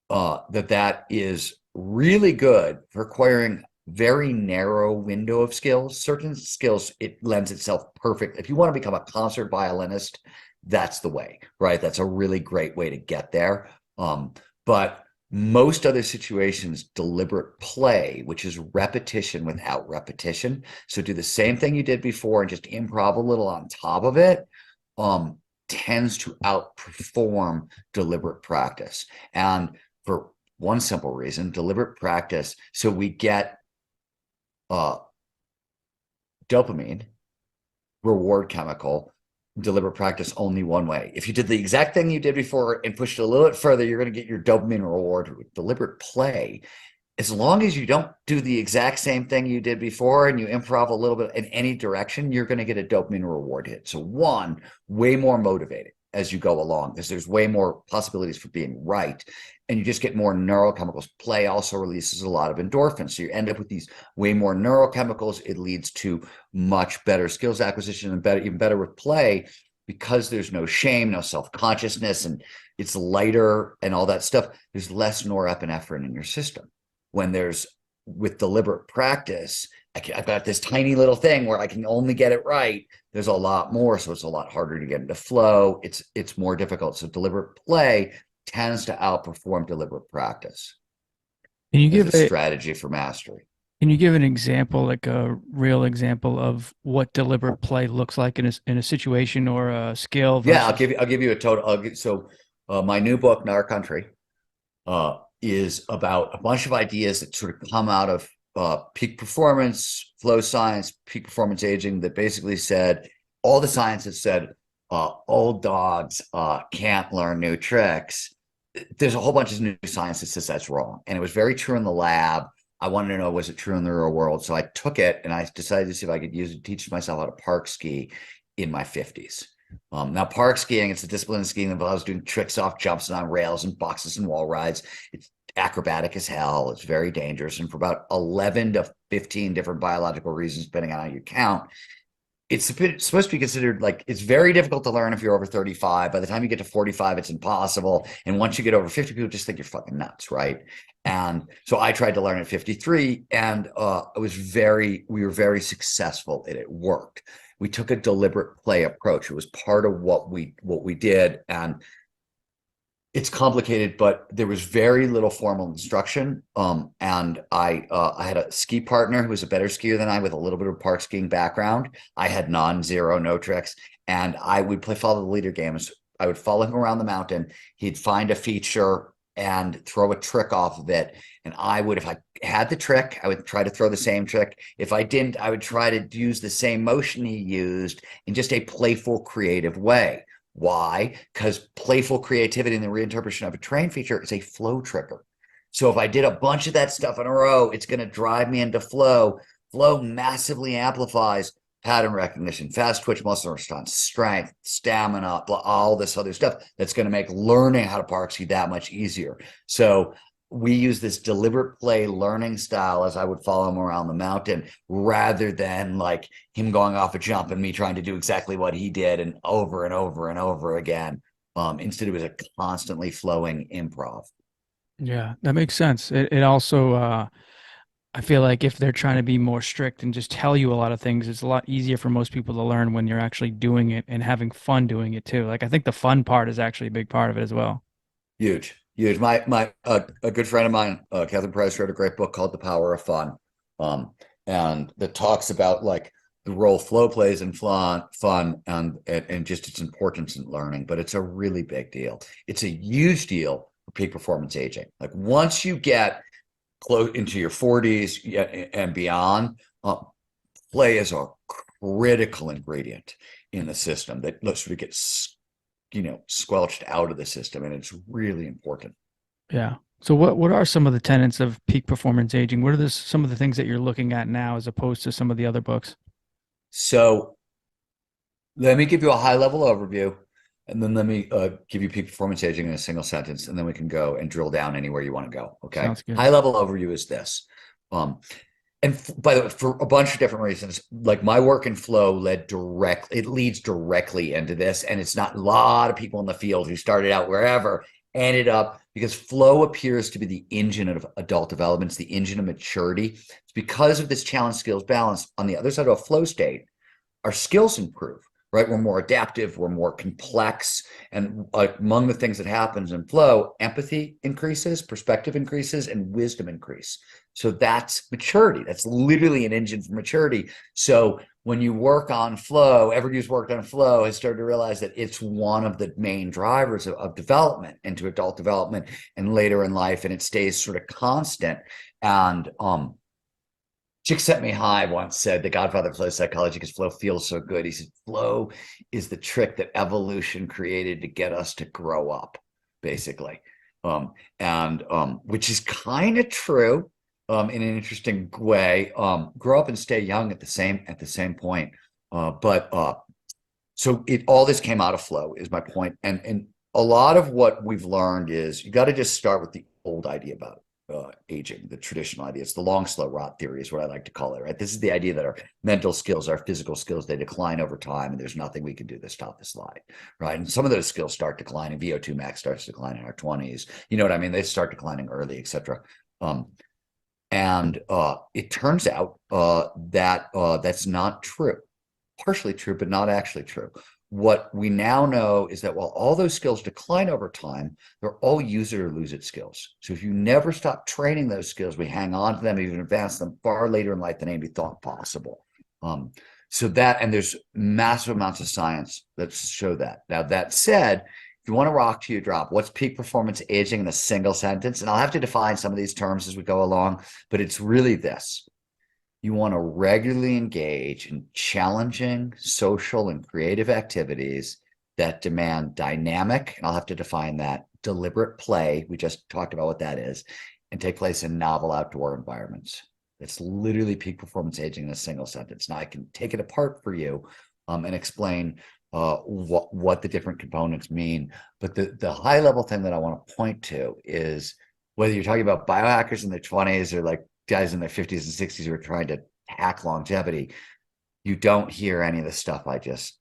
that is really good for acquiring very narrow window of skills. Certain skills, it lends itself perfect. If you want to become a concert violinist, that's the way, right? That's a really great way to get there. But most other situations, deliberate play, which is repetition without repetition. So do the same thing you did before and just improv a little on top of it, tends to outperform deliberate practice. And for one simple reason, deliberate practice. So we get dopamine, reward chemical, deliberate practice only one way. If you did the exact thing you did before and pushed it a little bit further, you're going to get your dopamine reward. With deliberate play, as long as you don't do the exact same thing you did before and you improv a little bit in any direction, you're going to get a dopamine reward hit. So one, way more motivated as you go along because there's way more possibilities for being right. And you just get more neurochemicals. Play also releases a lot of endorphins. So you end up with these way more neurochemicals. It leads to much better skills acquisition and better, even better with play because there's no shame, no self-consciousness, and it's lighter and all that stuff. There's less norepinephrine in your system. When there's with deliberate practice, I've got this tiny little thing where I can only get it right. There's a lot more, so it's a lot harder to get into flow. It's more difficult. So deliberate play tends to outperform deliberate practice Can you as give a a strategy for mastery. can you give an example, like a real example of what deliberate play looks like in a situation or a skill Yeah, versus? I'll give you a total. My new book, in Our Country, is about a bunch of ideas that sort of come out of peak performance, flow science, peak performance aging that basically said all the science that said old dogs can't learn new tricks. There's a whole bunch of new science that says that's wrong. And it was very true in the lab. I wanted to know, was it true in the real world? So I took it and I decided to see if I could use it to teach myself how to park ski in my 50s. Now, park skiing, it's a discipline of skiing that involves doing tricks off jumps and on rails and boxes and wall rides. It's acrobatic as hell. It's very dangerous. And for about 11 to 15 different biological reasons, depending on how you count, it's supposed to be considered like it's very difficult to learn if you're over 35. By the time you get to 45, it's impossible. And once you get over 50, people just think you're fucking nuts, right? And so I tried to learn at 53, and we were very successful at it. It worked. We took a deliberate play approach. It was part of what we did, and it's complicated, but there was very little formal instruction. And I had a ski partner who was a better skier than I with a little bit of park skiing background. I had non-zero, no tricks, and I would follow the leader games. I would follow him around the mountain. He'd find a feature and throw a trick off of it. And I would, if I had the trick, I would try to throw the same trick. If I didn't, I would try to use the same motion he used in just a playful, creative way. Why? Because playful creativity and the reinterpretation of a train feature is a flow trigger. So if I did a bunch of that stuff in a row, it's going to drive me into flow. Flow massively amplifies pattern recognition, fast twitch muscle response, strength, stamina, all this other stuff that's going to make learning how to park ski that much easier. So we use this deliberate play learning style as I would follow him around the mountain rather than like him going off a jump and me trying to do exactly what he did and over and over and over again. Instead, it was a constantly flowing improv. Yeah, that makes sense. It also I feel like if they're trying to be more strict and just tell you a lot of things, it's a lot easier for most people to learn when you're actually doing it and having fun doing it too. Like I think the fun part is actually a big part of it as well. Huge, huge. My a good friend of mine, Catherine Price, wrote a great book called The Power of Fun, um, and that talks about like the role flow plays in fun and just its importance in learning. But it's a really big deal. It's a huge deal for peak performance aging. Like once you get close into your 40s and beyond, play is a critical ingredient in the system that sort of gets squelched out of the system, and it's really important. Yeah. So what are some of the tenets of peak performance aging? What are some of the things that you're looking at now as opposed to some of the other books? So let me give you a high level overview, and then let me give you peak performance aging in a single sentence, and then we can go and drill down anywhere you want to go. Okay. Sounds good. High level overview is this. Um, and by the way, for a bunch of different reasons, like my work in flow it leads directly into this. And it's not a lot of people in the field who started out wherever ended up because flow appears to be the engine of adult development. It's the engine of maturity. It's because of this challenge skills balance on the other side of a flow state, our skills improve, right? We're more adaptive, we're more complex. And among the things that happens in flow, empathy increases, perspective increases, and wisdom increase. So that's maturity. That's literally an engine for maturity. So when you work on flow, everybody who's worked on flow has started to realize that it's one of the main drivers of development into adult development and later in life, and it stays sort of constant. And Csikszentmihalyi once said, the godfather of flow psychology, because flow feels so good. He said, flow is the trick that evolution created to get us to grow up, basically. And which is kind of true in an interesting way. Grow up and stay young at the same point. But so it all this came out of flow is my point. And a lot of what we've learned is you got to just start with the old idea about aging, the traditional idea. It's the long, slow rot theory is what I like to call it, right? This is the idea that our mental skills, our physical skills, they decline over time, and there's nothing we can do to stop the slide, right? And some of those skills start declining. VO2 max starts declining in our 20s. You know what I mean? They start declining early, etc. And it turns out that that's not true. Partially true, but not actually true. What we now know is that while all those skills decline over time, they're all use it or lose it skills. So if you never stop training those skills, we hang on to them, even advance them far later in life than anybody thought possible. So that, and there's massive amounts of science that show that. Now, that said, if you want to rock to your drop, what's peak performance aging in a single sentence? And I'll have to define some of these terms as we go along, but it's really this. You want to regularly engage in challenging social and creative activities that demand dynamic, and I'll have to define that, deliberate play. We just talked about what that is, and take place in novel outdoor environments. It's literally peak performance aging in a single sentence. Now I can take it apart for you and explain what the different components mean. But the high level thing that I want to point to is whether you're talking about biohackers in their 20s or like guys in their 50s and 60s who are trying to hack longevity, you don't hear any of the stuff I just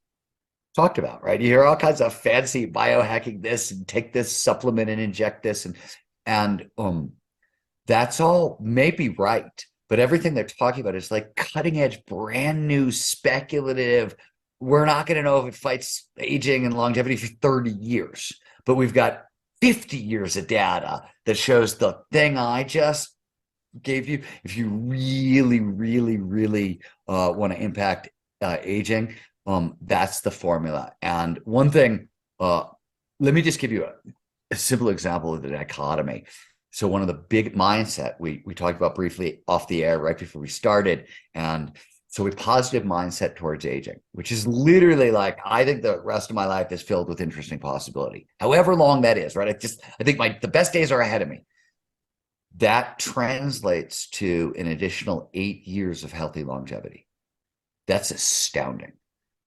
talked about, right? You hear all kinds of fancy biohacking this and take this supplement and inject this. And that's all maybe right. But everything they're talking about is like cutting edge, brand new, speculative. We're not going to know if it fights aging and longevity for 30 years, but we've got 50 years of data that shows the thing I just gave you. If you really, really, really want to impact aging, that's the formula. And one thing, let me just give you a simple example of the dichotomy. So one of the big mindset we talked about briefly off the air right before we started, and so a positive mindset towards aging, which is literally like, I think the rest of my life is filled with interesting possibility, however long that is, right? I think the best days are ahead of me. That translates to an additional 8 years of healthy longevity. That's astounding.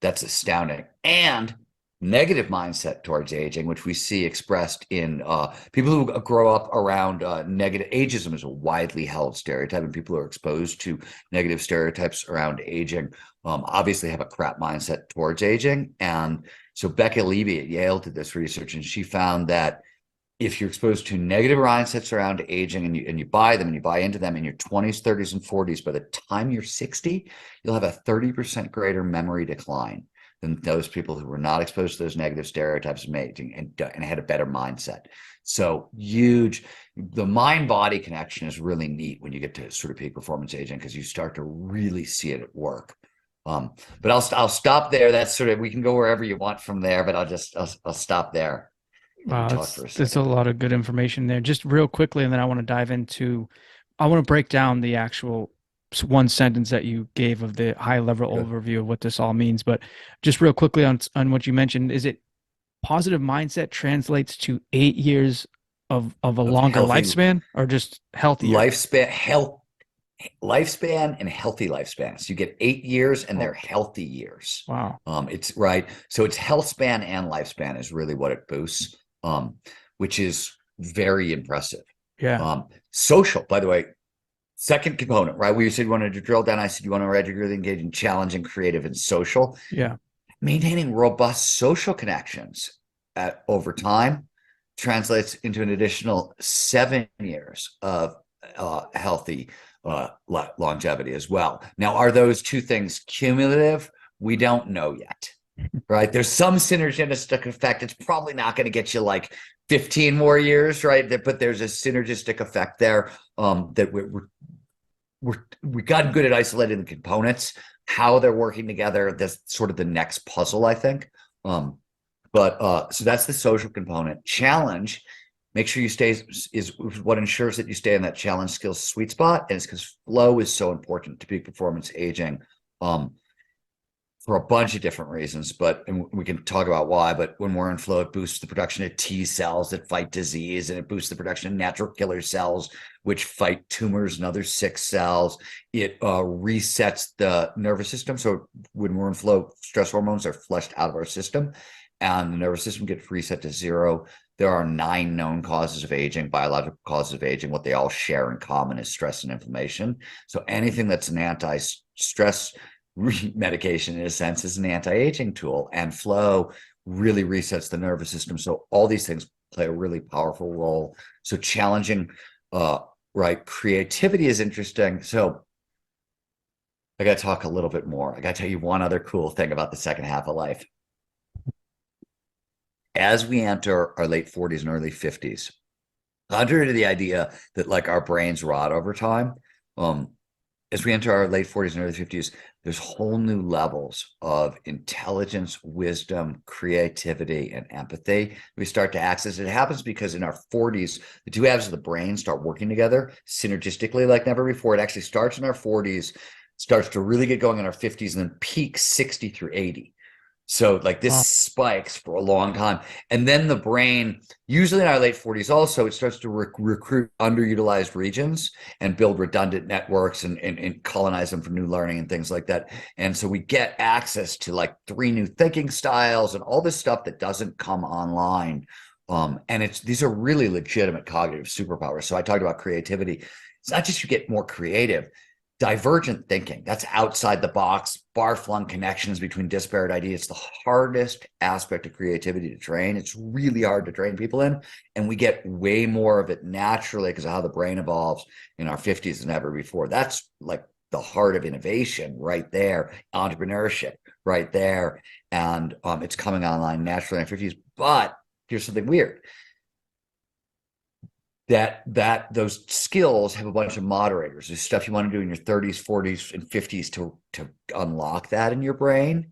That's astounding. And negative mindset towards aging, which we see expressed in people who grow up around negative ageism is a widely held stereotype, and people who are exposed to negative stereotypes around aging obviously have a crap mindset towards aging. And so Becca Levy at Yale did this research, and she found that if you're exposed to negative mindsets around aging and you buy them and you buy into them in your 20s, 30s, and 40s, by the time you're 60, you'll have a 30% greater memory decline than those people who were not exposed to those negative stereotypes of aging and had a better mindset. So huge. The mind-body connection is really neat when you get to sort of peak performance aging, because you start to really see it at work. But I'll stop there. That's sort of, we can go wherever you want from there, but I'll stop there. Let you Wow, talk for a that's a second. lot of good information there. Just real quickly, and then I want to dive into, I want to break down the actual one sentence that you gave of the high level Good. overview of what this all means. But just real quickly on what you mentioned, is it positive mindset translates to 8 years of a Of longer healthy lifespan, or just healthier? lifespan and healthy lifespans. So you get 8 years and they're Oh, healthy years. wow. It's right. So it's health span and lifespan is really what it boosts, which is very impressive. Yeah. Social, by the way, second component, right? Where you said you wanted to drill down, I said you want to regularly engage in challenging, creative, and social. Yeah. Maintaining robust social connections over time translates into an additional 7 years of healthy longevity as well. Now, are those two things cumulative? We don't know yet, right? There's some synergistic effect. It's probably not going to get you like 15 more years, right? But there's a synergistic effect there that we got good at isolating the components, how they're working together. That's sort of the next puzzle, I think. But so that's the social component. Challenge make sure you stay is what ensures that you stay in that challenge skills sweet spot. And it's because flow is so important to peak performance aging. Um, for a bunch of different reasons, but and we can talk about why. But when we're in flow, it boosts the production of T cells that fight disease, and it boosts the production of natural killer cells, which fight tumors and other sick cells. It resets the nervous system. So when we're in flow, stress hormones are flushed out of our system, and the nervous system gets reset to zero. There are 9 known causes of aging, biological causes of aging. What they all share in common is stress and inflammation. So anything that's an anti-stress medication, in a sense, is an anti-aging tool, and flow really resets the nervous system. So all these things play a really powerful role. So challenging, right? Creativity is interesting. So I got to talk a little bit more. I got to tell you one other cool thing about the second half of life. As we enter our late 40s and early 50s, contrary to the idea that like our brains rot over time, as we enter our late 40s and early 50s, there's whole new levels of intelligence, wisdom, creativity, and empathy we start to access. It happens because in our 40s, the two halves of the brain start working together synergistically like never before. It actually starts in our 40s, starts to really get going in our 50s, and then peaks 60 through 80. So like this Wow. spikes for a long time. And then the brain, usually in our late 40s also, it starts to recruit underutilized regions and build redundant networks and colonize them for new learning and things like that. And so we get access to like 3 new thinking styles and all this stuff that doesn't come online. And these are really legitimate cognitive superpowers. So I talked about creativity. It's not just you get more creative, divergent thinking. That's outside the box, far-flung connections between disparate ideas. It's the hardest aspect of creativity to train. It's really hard to train people in, and we get way more of it naturally because of how the brain evolves in our 50s than ever before. That's like the heart of innovation right there, entrepreneurship right there, and it's coming online naturally in our 50s. But here's something weird, that those skills have a bunch of moderators. There's stuff you want to do in your 30s, 40s, and 50s to unlock that in your brain.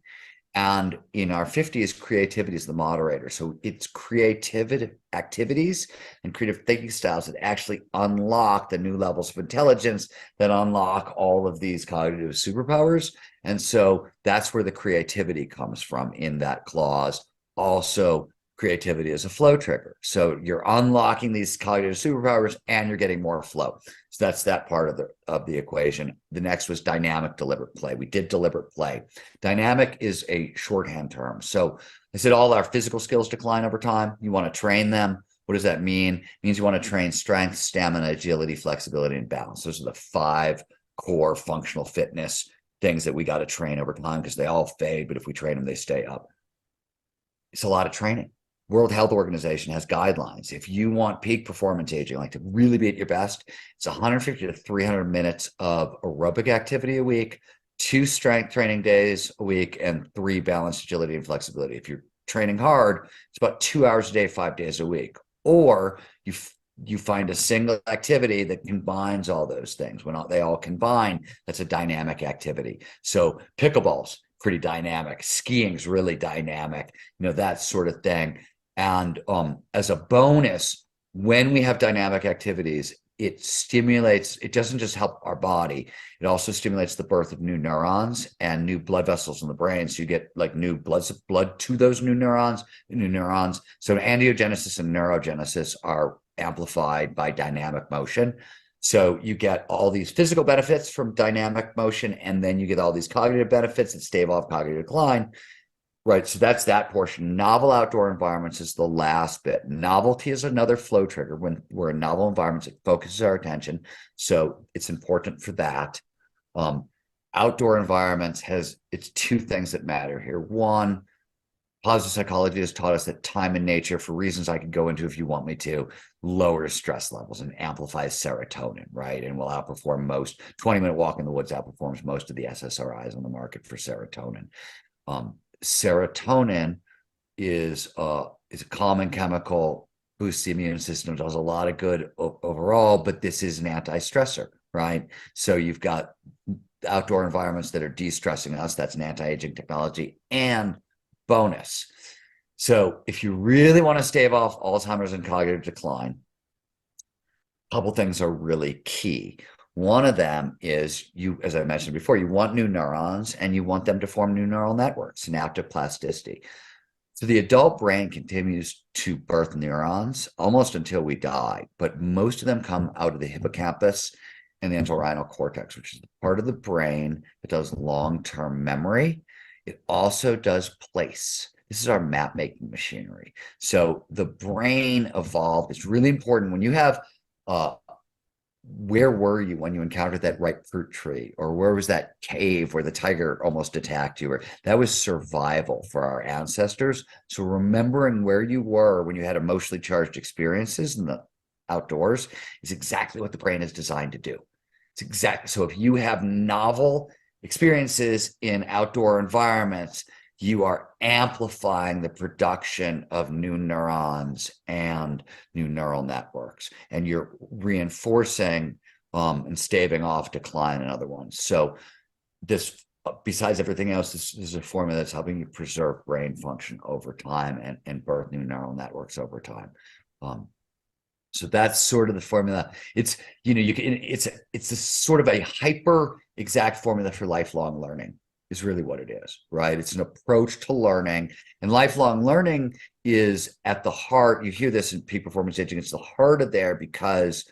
And in our 50s, creativity is the moderator. So it's creativity activities and creative thinking styles that actually unlock the new levels of intelligence that unlock all of these cognitive superpowers. And so that's where the creativity comes from in that clause. Also, creativity is a flow trigger. So you're unlocking these cognitive superpowers and you're getting more flow. So that's that part of the equation. The next was dynamic deliberate play. We did deliberate play. Dynamic is a shorthand term. So I said all our physical skills decline over time. You want to train them. What does that mean? It means you want to train strength, stamina, agility, flexibility, and balance. Those are the 5 core functional fitness things that we got to train over time because they all fade, but if we train them, they stay up. It's a lot of training. World Health Organization has guidelines. If you want peak performance aging, like to really be at your best, it's 150 to 300 minutes of aerobic activity a week, 2 strength training days a week, and 3 balanced agility and flexibility. If you're training hard, it's about 2 hours a day, 5 days a week. Or you find a single activity that combines all those things. When they all combine, that's a dynamic activity. So pickleball's pretty dynamic. Skiing's really dynamic, that sort of thing. And as a bonus, when we have dynamic activities, it doesn't just help our body, it also stimulates the birth of new neurons and new blood vessels in the brain. So you get like new blood to those new neurons. So angiogenesis and neurogenesis are amplified by dynamic motion. So you get all these physical benefits from dynamic motion, and then you get all these cognitive benefits that stave off cognitive decline. Right. So that's that portion. Novel outdoor environments is the last bit. Novelty is another flow trigger. When we're in novel environments, it focuses our attention. So it's important for that. Outdoor environments it's 2 things that matter here. One, positive psychology has taught us that time in nature, for reasons I could go into if you want me to, lowers stress levels and amplifies serotonin, right? And will outperform most 20-minute walk in the woods outperforms most of the SSRIs on the market for serotonin. Serotonin is a common chemical, boosts the immune system, does a lot of good overall, but this is an anti-stressor, right? So you've got outdoor environments that are de-stressing us. That's an anti-aging technology. And bonus, So if you really want to stave off Alzheimer's and cognitive decline, a couple things are really key. One of them is you, as I mentioned before, you want new neurons and you want them to form new neural networks, synaptic plasticity. So the adult brain continues to birth neurons almost until we die, but most of them come out of the hippocampus and the entorhinal cortex, which is the part of the brain that does long-term memory. It also does place. This is our map-making machinery. So the brain evolved. It's really important when you have where were you when you encountered that ripe fruit tree? Or where was that cave where the tiger almost attacked you? Or that was survival for our ancestors. So remembering where you were when you had emotionally charged experiences in the outdoors is exactly what the brain is designed to do. It's exactly so if you have novel experiences in outdoor environments, you are amplifying the production of new neurons and new neural networks, and you're reinforcing and staving off decline in other ones. So this, besides everything else, this is a formula that's helping you preserve brain function over time and birth new neural networks over time. So that's sort of the formula. It's, you can, it's a sort of a hyper exact formula for lifelong learning is really what it is, right? It's an approach to learning, and lifelong learning is at the heart. You hear this in peak performance aging. It's the heart of there because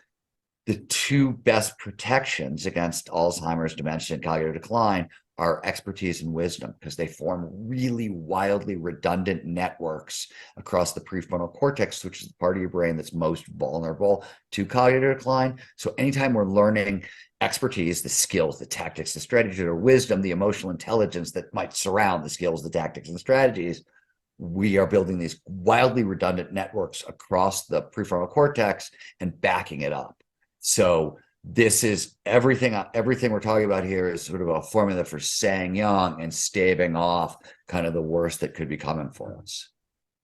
the two best protections against Alzheimer's, dementia, and cognitive decline are expertise and wisdom, because they form really wildly redundant networks across the prefrontal cortex, which is the part of your brain that's most vulnerable to cognitive decline. So anytime we're learning expertise, the skills, the tactics, the strategies, or wisdom, the emotional intelligence that might surround the skills, the tactics, and the strategies, we are building these wildly redundant networks across the prefrontal cortex and backing it up. So this is everything we're talking about here is sort of a formula for staying young and staving off kind of the worst that could be coming for us.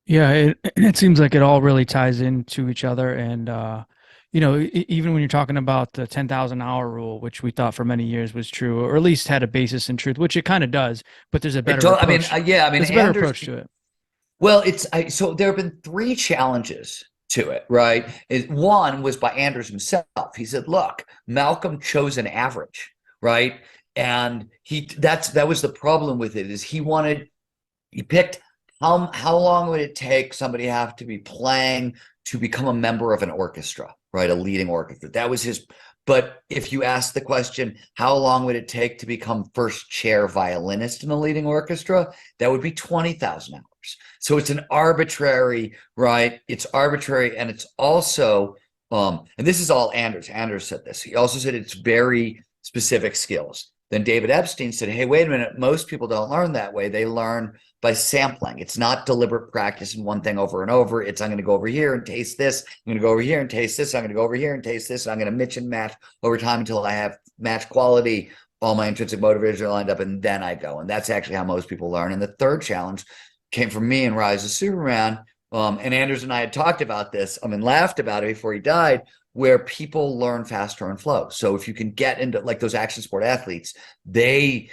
Yeah, it seems like it all really ties into each other. And, even when you're talking about the 10,000 hour rule, which we thought for many years was true, or at least had a basis in truth, which it kind of does, but there's a better I mean, approach. yeah, I mean, There's a better Anders. approach to it. Well, so there have been three challenges to it, right? One was by Anders himself. He said, "Look, Malcolm chose an average, right?" And that was the problem with it, is he picked how long would it take somebody have to be playing to become a member of an orchestra, right? A leading orchestra. That was his. But if you ask the question, how long would it take to become first chair violinist in a leading orchestra? That would be 20,000 hours. So it's an arbitrary, right? It's arbitrary, and it's also, and this is all Anders. Anders said this. He also said it's very specific skills. Then David Epstein said, hey, wait a minute. Most people don't learn that way. They learn by sampling. It's not deliberate practice in one thing over and over. It's I'm going to go over here and taste this. I'm going to go over here and taste this. I'm going to go over here and taste this. I'm going to mix and match over time until I have match quality. All my intrinsic motivators are lined up, and then I go. And that's actually how most people learn. And the third challenge came from me in Rise of Superman. And Anders and I had talked about this, laughed about it before he died, where people learn faster on flow. So if you can get into like those action sport athletes, a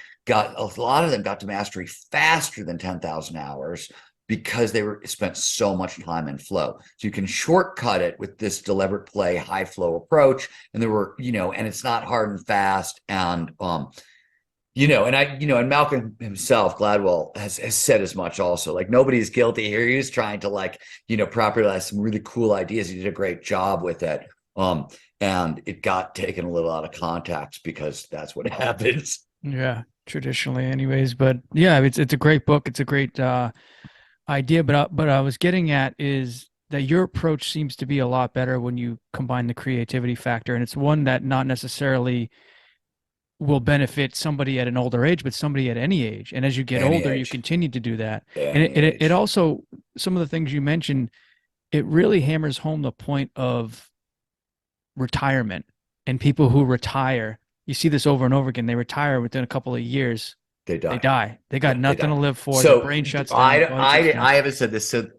lot of them got to mastery faster than 10,000 hours because they spent so much time in flow. So you can shortcut it with this deliberate play, high flow approach. And and it's not hard and fast. And, and Malcolm himself, Gladwell, has said as much also. Like, nobody's guilty here. He was trying to popularize some really cool ideas. He did a great job with it. And it got taken a little out of context because that's what happens. Yeah, traditionally, anyways. But yeah, it's a great book. It's a great idea. But I was getting at is that your approach seems to be a lot better when you combine the creativity factor, and it's one that not necessarily will benefit somebody at an older age, but somebody at any age. And as you get Any older, you age. continue to do that. And Any it age. also, some of the things you mentioned, it really hammers home the point of retirement and people who retire. You see this over and over again. They retire within a couple of years. They They die. die. They got Yeah, they nothing die. to live for. Their So brain shuts down. The body shuts down. I haven't said this. So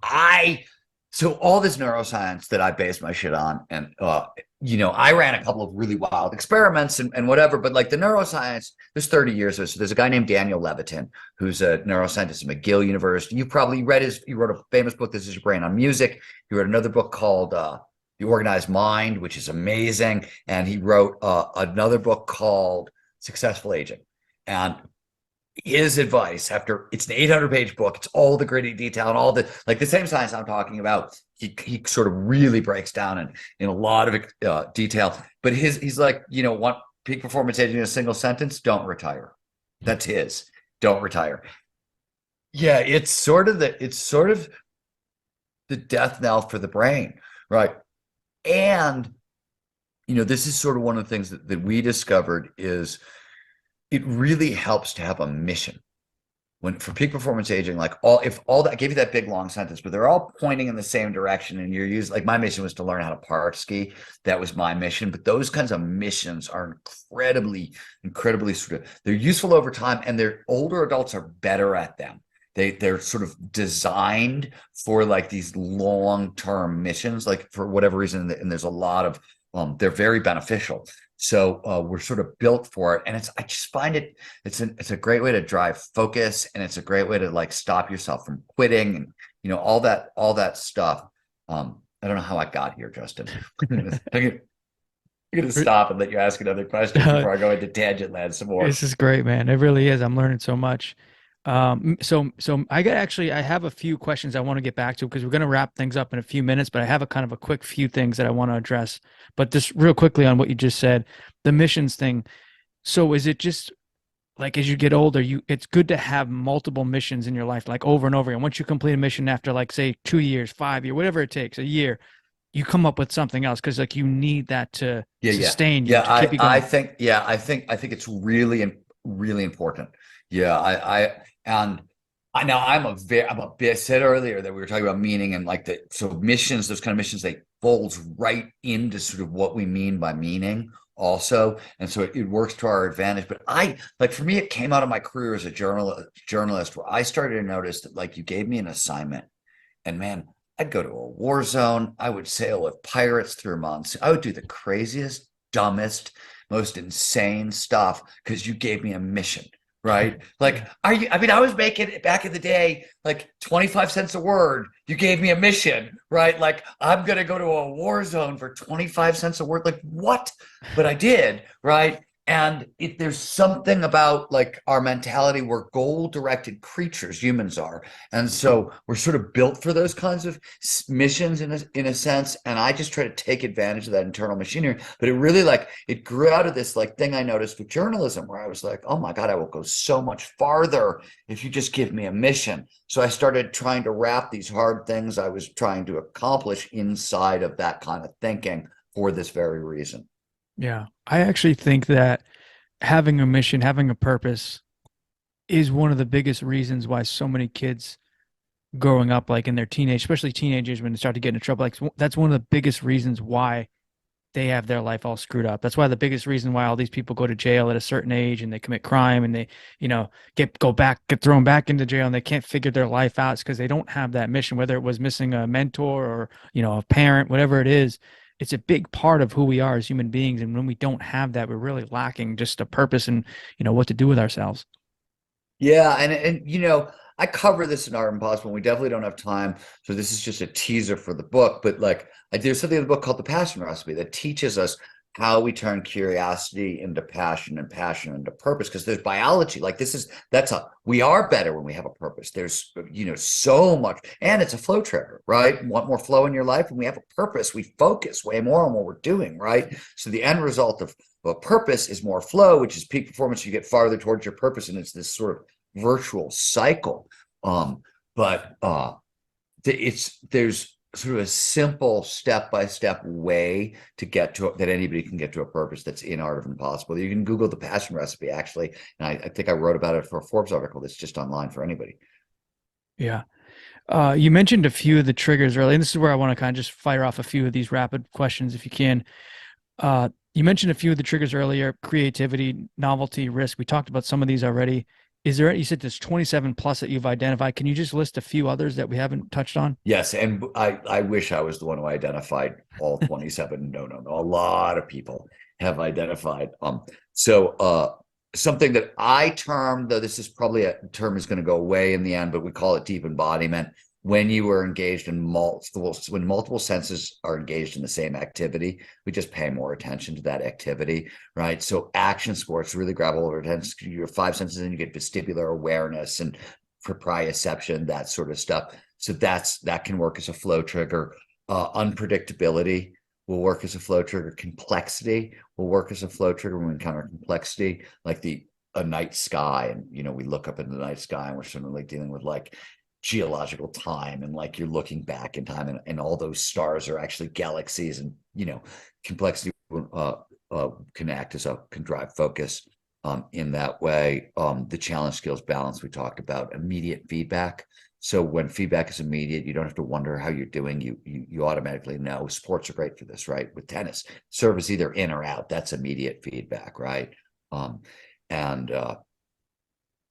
I So all this neuroscience that I base my shit on, and I ran a couple of really wild experiments and whatever, but like the neuroscience, there's 30 years of it. So there's a guy named Daniel Levitin, who's a neuroscientist at McGill University. You probably read he wrote a famous book, This Is Your Brain on Music. He wrote another book called The Organized Mind, which is amazing. And he wrote another book called Successful Aging. And his advice, after it's an 800-page book, it's all the gritty detail and all the same science I'm talking about, he sort of really breaks down in a lot of detail. But he's like, want peak performance aging in a single sentence? Don't retire. That's his. Don't retire. Yeah, it's sort of the death knell for the brain, right? And this is sort of one of the things that we discovered is it really helps to have a mission. When for peak performance aging, like if all that, I gave you that big long sentence, but they're all pointing in the same direction, and you're using, like, my mission was to learn how to park ski. That was my mission. But those kinds of missions are incredibly sort of, they're useful over time, and their older adults are better at them. They're sort of designed for like these long-term missions, like for whatever reason, and there's a lot of they're very beneficial. So we're sort of built for it, and I just find it's a great way to drive focus, and it's a great way to like stop yourself from quitting, and all that stuff. I don't know how I got here, Justin. I'm gonna stop and let you ask another question before I go into tangent land some more. This is great, man. It really is. I'm learning so much. So I have a few questions I want to get back to because we're going to wrap things up in a few minutes, but I have a kind of a quick few things that I want to address. But just real quickly on what you just said, the missions thing. So is it just like as you get older, it's good to have multiple missions in your life, like over and over. And once you complete a mission after like say 2 years, 5 years, whatever it takes, a year, you come up with something else because like you need that to Yeah, yeah, sustain you, yeah. to keep you I going. think, yeah, I think it's really important. Yeah, and I now I'm a bit, I said earlier that we were talking about meaning, and like so missions, those kind of missions, they folds right into sort of what we mean by meaning also, and so it works to our advantage. But like, for me, it came out of my career as a journalist where I started to notice that, like, you gave me an assignment, and man, I'd go to a war zone. I would sail with pirates through months. I would do the craziest, dumbest, most insane stuff because you gave me a mission, right? Like, Yeah. I mean, I was making it back in the day, like 25 cents a word. You gave me a mission, right? Like, I'm going to go to a war zone for 25 cents a word. Like, what? But I did, right? And there's something about like our mentality. We're goal-directed creatures, humans are, and so we're sort of built for those kinds of missions in a sense. And I just try to take advantage of that internal machinery. But it really, like, it grew out of this like thing I noticed with journalism where I was like, oh my God, I will go so much farther if you just give me a mission. So I started trying to wrap these hard things I was trying to accomplish inside of that kind of thinking for this very reason. Yeah. I actually think that having a mission, having a purpose is one of the biggest reasons why so many kids growing up, like in their teenage, especially teenagers, when they start to get into trouble, like that's one of the biggest reasons why they have their life all screwed up. That's why the biggest reason why all these people go to jail at a certain age and they commit crime and they, get thrown back into jail and they can't figure their life out is because they don't have that mission, whether it was missing a mentor or, a parent, whatever it is. It's a big part of who we are as human beings. And when we don't have that, we're really lacking just a purpose and, what to do with ourselves. Yeah, and I cover this in Art Impossible. We definitely don't have time, so this is just a teaser for the book. But like, there's something in the book called The Passion Recipe that teaches us how we turn curiosity into passion and passion into purpose. Because there's biology, like we are better when we have a purpose. There's so much, and it's a flow trigger, right? Want more flow in your life, and we have a purpose. We focus way more on what we're doing, right? So the end result of a purpose is more flow, which is peak performance. You get farther towards your purpose, and it's this sort of virtual cycle. But there's sort of a simple step-by-step way to get to that anybody can get to a purpose that's in Art of Impossible. You can Google The Passion Recipe, actually, and I think I wrote about it for a Forbes article that's just online for anybody. Yeah. You mentioned a few of the triggers earlier, and this is where I want to kind of just fire off a few of these rapid questions if you can. You mentioned a few of the triggers earlier: creativity, novelty, risk. We talked about some of these already. Is there, you said there's 27 plus that you've identified. Can you just list a few others that we haven't touched on? Yes, and I wish I was the one who identified all 27. No, no, no. A lot of people have identified. Something that I term, though this is probably a term is going to go away in the end, but we call it deep embodiment. When you are engaged in when multiple senses are engaged in the same activity, we just pay more attention to that activity, right? So action sports really grab all of our attention. You have five senses and you get vestibular awareness and proprioception, that sort of stuff. So that can work as a flow trigger. Unpredictability will work as a flow trigger. Complexity will work as a flow trigger when we encounter complexity, like a night sky, and we look up into the night sky and we're suddenly dealing with like geological time, and like you're looking back in time, and all those stars are actually galaxies, and complexity can drive focus in that way. The challenge skills balance we talked about, immediate feedback. So when feedback is immediate, you don't have to wonder how you're doing. You automatically know. Sports are great for this, right? With tennis, serve is either in or out. That's immediate feedback, right? And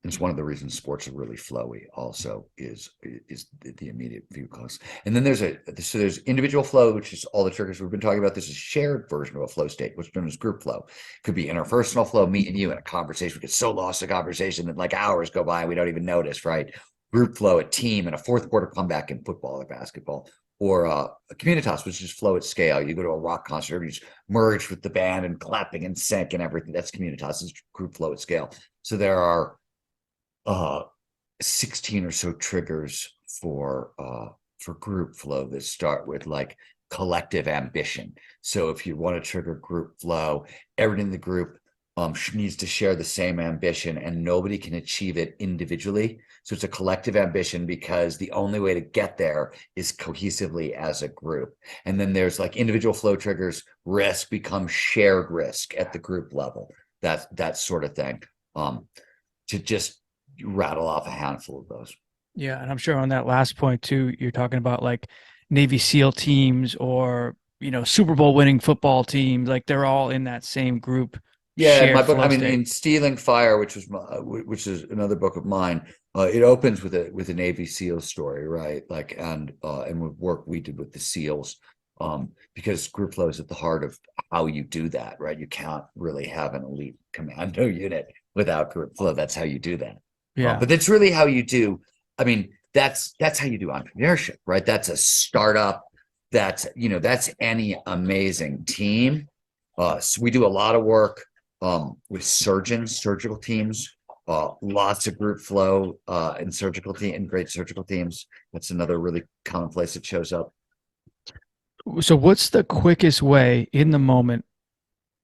it's one of the reasons sports are really flowy. Also, is the immediate feedback. And then there's individual flow, which is all the triggers we've been talking about. There's a shared version of a flow state, which is known as group flow. It could be interpersonal flow, me and you in a conversation. We get so lost in conversation that like hours go by and we don't even notice, right? Group flow, a team, and a fourth quarter comeback in football or basketball, or a communitas, which is flow at scale. You go to a rock concert, you just merge with the band and clapping and sync and everything. That's communitas, is group flow at scale. So there are 16 or so triggers for group flow that start with like collective ambition. So if you want to trigger group flow, everyone in the group needs to share the same ambition, and nobody can achieve it individually. So it's a collective ambition because the only way to get there is cohesively as a group. And then there's like individual flow triggers. Risk becomes shared risk at the group level. That sort of thing. To just rattle off a handful of those. Yeah, and I'm sure on that last point too, you're talking about like Navy SEAL teams or, Super Bowl winning football teams, like they're all in that same group Yeah, in my shared book, I flow mean, state. in Stealing Fire, which is another book of mine, it opens with a Navy SEAL story, right? Like, and with work we did with the SEALs, because group flow is at the heart of how you do that, right? You can't really have an elite commando unit without group flow. That's how you do that. Yeah. But that's really how you do. I mean, that's how you do entrepreneurship, right? That's a startup. That's any amazing team. So we do a lot of work with surgical teams, lots of group flow in great surgical teams. That's another really common place it shows up. So what's the quickest way in the moment?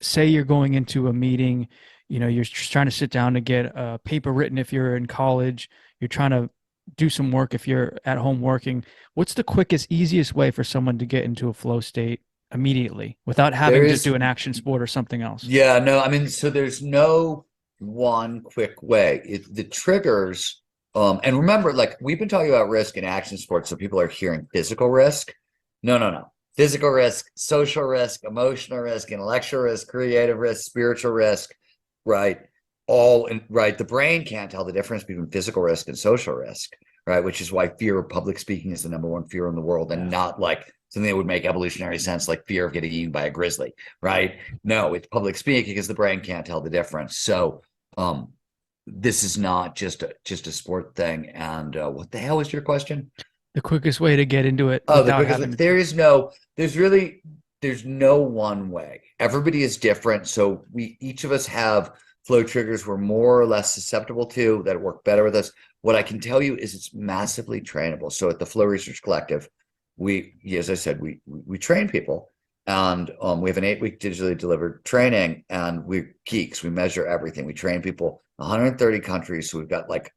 Say you're going into a meeting, you're just trying to sit down to get a paper written if you're in college, you're trying to do some work if you're at home working. What's the quickest, easiest way for someone to get into a flow state immediately without There having to do is, an action sport or something else? yeah, no, I mean, so there's no one quick way. The triggers, and remember, like we've been talking about risk in action sports, so people are hearing physical risk. No, no, no. Physical risk, social risk, emotional risk, intellectual risk, creative risk, spiritual risk, right? Right. The brain can't tell the difference between physical risk and social risk, right? Which is why fear of public speaking is the number one fear in the world, and Yeah. not like something that would make evolutionary sense, like fear of getting eaten by a grizzly, right? No, it's public speaking because the brain can't tell the difference. So, this is not just a sport thing. And what the hell is your question? The quickest way to get into it Oh, the without quickest way. having to. There's no one way. Everybody is different. So we each of us have flow triggers we're more or less susceptible to that work better with us. What I can tell you is it's massively trainable. So at the Flow Research Collective, as I said, we train people, and we have an 8-week digitally delivered training, and we're geeks. We measure everything. We train people 130 countries. So we've got like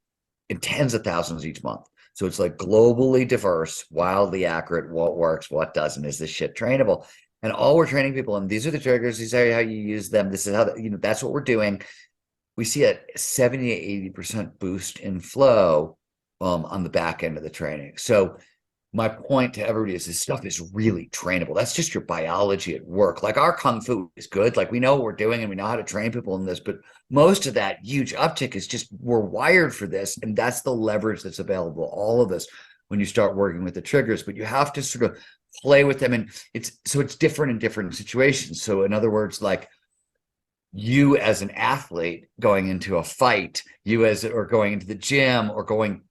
in tens of thousands each month. So it's like globally diverse, wildly accurate, what works, what doesn't. Is this shit trainable? And all we're training people, and these are the triggers, these are how you use them. This is how, that's what we're doing. We see a 70 to 80% boost in flow on the back end of the training. So my point to everybody is this stuff is really trainable. That's just your biology at work. Like our kung fu is good. Like we know what we're doing and we know how to train people in this, but most of that huge uptick is just we're wired for this. And that's the leverage that's available to all of us when you start working with the triggers. But you have to sort of play with them. And it's different in different situations. So in other words, like you as an athlete going into a fight, you as or going into the gym or going,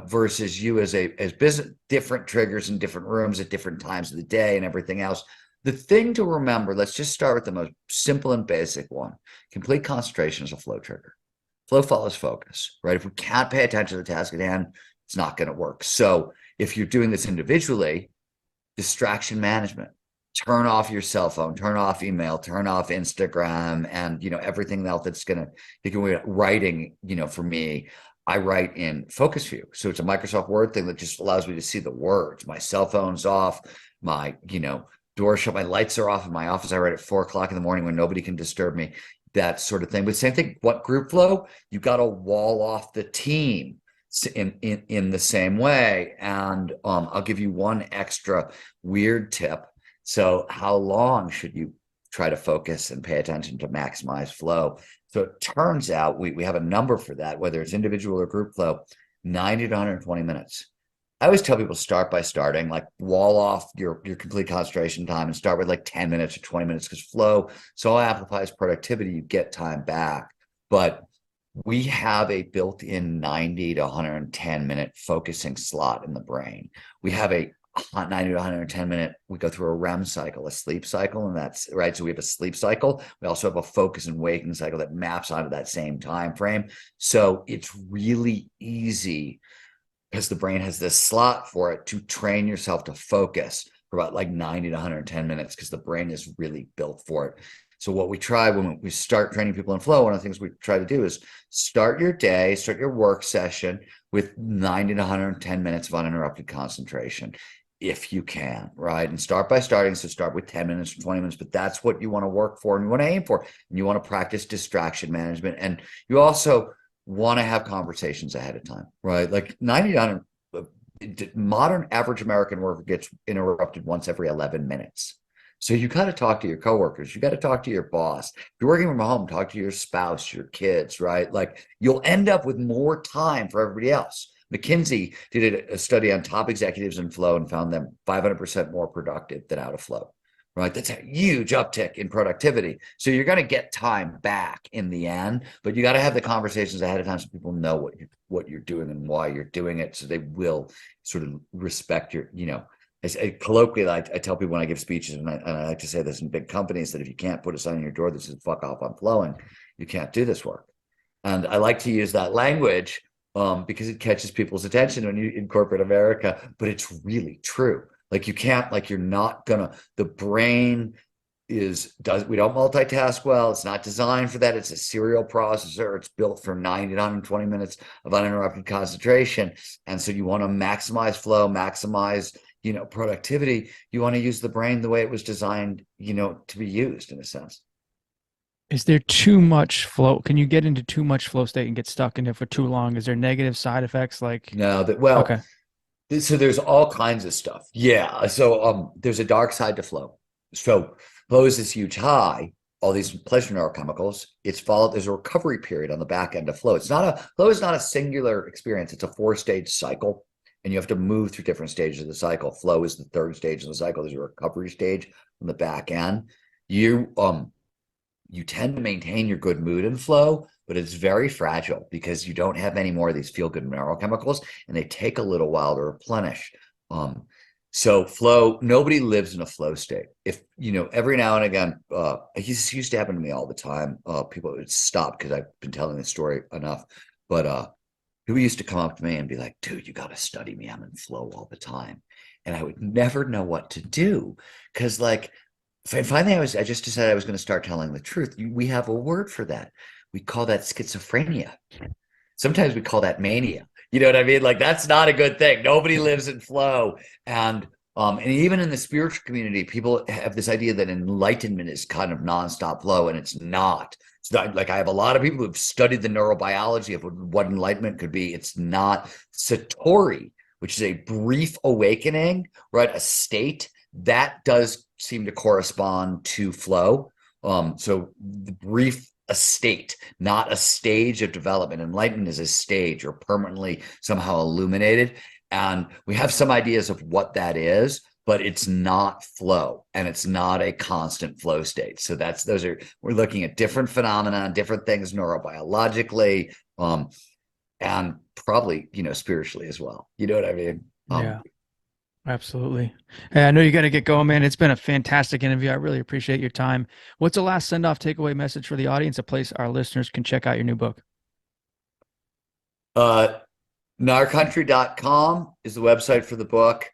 versus you as business, different triggers in different rooms at different times of the day and everything else. The thing to remember, let's just start with the most simple and basic one. Complete concentration is a flow trigger. Flow follows focus, right? If we can't pay attention to the task at hand, it's not going to work. So if you're doing this individually, distraction management, turn off your cell phone, turn off email, turn off Instagram, and everything else that's gonna you can writing. For me, I write in focus view, so it's a Microsoft Word thing that just allows me to see the words. My cell phone's off, my door shut, my lights are off in my office. I write at 4 o'clock in the morning when nobody can disturb me, that sort of thing. But same thing, what group flow? You got to wall off the team in the same way. And I'll give you one extra weird tip. So how long should you try to focus and pay attention to maximize flow? So it turns out we have a number for that, whether it's individual or group flow, 90 to 120 minutes. I always tell people start by starting, like wall off your complete concentration time and start with like 10 minutes or 20 minutes because flow so amplifies productivity, you get time back. But we have a built-in 90 to 110 minute focusing slot in the brain. We have a 90 to 110 minute, we go through a REM cycle, a sleep cycle, and that's right. So we have a sleep cycle. We also have a focus and waking cycle that maps onto that same time frame. So it's really easy because the brain has this slot for it to train yourself to focus for about like 90 to 110 minutes because the brain is really built for it. So what we try when we start training people in flow, one of the things we try to do is start your day, start your work session with 90 to 110 minutes of uninterrupted concentration, if you can, right? And start by starting. So start with 10 minutes or 20 minutes, but that's what you want to work for and you want to aim for. And you want to practice distraction management. And you also want to have conversations ahead of time, right? Like 90 modern average American worker gets interrupted once every 11 minutes. So you got to talk to your coworkers. You got to talk to your boss. If you're working from home, talk to your spouse, your kids, right? Like you'll end up with more time for everybody else. McKinsey did a study on top executives in flow and found them 500% more productive than out of flow, right? That's a huge uptick in productivity. So you're going to get time back in the end, but you got to have the conversations ahead of time so people know what you're doing and why you're doing it. So they will sort of respect your, colloquially, I tell people when I give speeches, and I like to say this in big companies, that if you can't put a sign on your door that says "fuck off, I'm flowing," you can't do this work. And I like to use that language because it catches people's attention when you in corporate America, but it's really true. Like you can't, like you're not gonna. The brain we don't multitask well. It's not designed for that. It's a serial processor. It's built for 90 to 120 minutes of uninterrupted concentration, and so you want to maximize flow, maximize productivity. You want to use the brain the way it was designed, to be used in a sense. Is there too much flow? Can you get into too much flow state and get stuck in it for too long? Is there negative side effects like, No, well, okay, so there's all kinds of stuff. Yeah. So there's a dark side to flow. So flow is this huge high, all these pleasure neurochemicals. It's followed, there's a recovery period on the back end of flow. Flow is not a singular experience. It's a 4-stage cycle. And you have to move through different stages of the cycle. Flow is the 3rd stage of the cycle. There's a recovery stage on the back end. You tend to maintain your good mood and flow, but it's very fragile because you don't have any more of these feel-good neurochemicals, and they take a little while to replenish. So flow, nobody lives in a flow state. If every now and again, this used to happen to me all the time. People would stop because I've been telling this story enough, but people used to come up to me and be like, "Dude, you got to study me. I'm in flow all the time," and I would never know what to do because like finally, I just decided I was going to start telling the truth. We have a word for that. We call that schizophrenia. Sometimes we call that mania. You know what I mean? Like that's not a good thing. Nobody lives in flow. And even in the spiritual community, people have this idea that enlightenment is kind of nonstop flow, and it's not. It's not like I have a lot of people who've studied the neurobiology of what enlightenment could be. It's not. Satori which is a brief awakening, right? A state that does seem to correspond to flow. So the brief a state, not a stage of development. Enlightenment is a stage or permanently somehow illuminated. And we have some ideas of what that is, but it's not flow and it's not a constant flow state. So we're looking at different phenomena, different things neurobiologically, and probably, spiritually as well. You know what I mean? Yeah, absolutely. Hey, I know you got to get going, man. It's been a fantastic interview. I really appreciate your time. What's the last send off takeaway message for the audience, a place our listeners can check out your new book? uh, narcountry.com is the website for the book.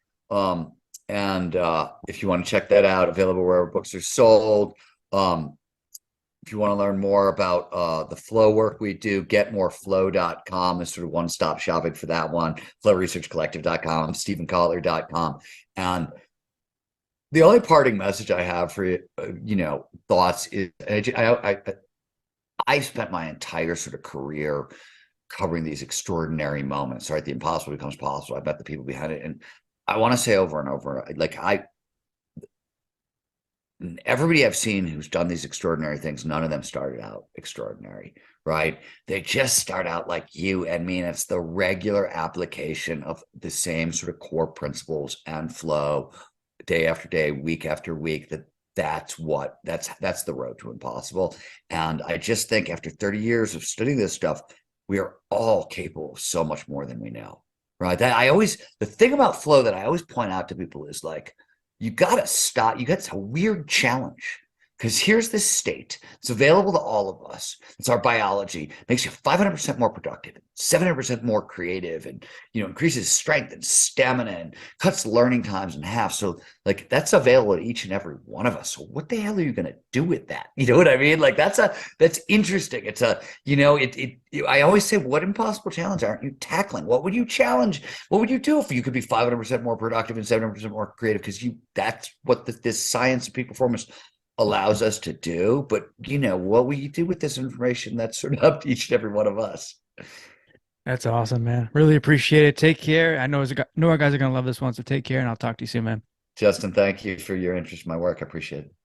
And if you want to check that out, available wherever books are sold. Um, if you want to learn more about the flow work we do, getmoreflow.com is sort of one-stop shopping for that one. Flowresearchcollective.com, stephenkotler.com. And the only parting message I have for you, thoughts is I spent my entire sort of career covering these extraordinary moments, right? The impossible becomes possible. I bet the people behind it. And I want to say over and over, like everybody I've seen who's done these extraordinary things, none of them started out extraordinary, right? They just start out like you and me. And it's the regular application of the same sort of core principles and flow day after day, week after week, that's the road to impossible. And I just think after 30 years of studying this stuff, we are all capable of so much more than we know, right? The thing about flow that I always point out to people is like, you got to stop. You got a weird challenge because here's this state. It's available to all of us. It's our biology. Makes you 500% more productive, 700% more creative, and increases strength and stamina and cuts learning times in half. So like that's available to each and every one of us. So what the hell are you going to do with that? You know what I mean? Like that's interesting. It's I always say, what impossible challenge aren't you tackling? What would you challenge? What would you do if you could be 500% more productive and 700% more creative? Because that's what this science of peak performance allows us to do. But what we do with this information, that's sort of up to each and every one of us. That's awesome, man. Really appreciate it. Take care. Know our guys are going to love this one. So take care and I'll talk to you soon, man. Justin, thank you for your interest in my work. I appreciate it.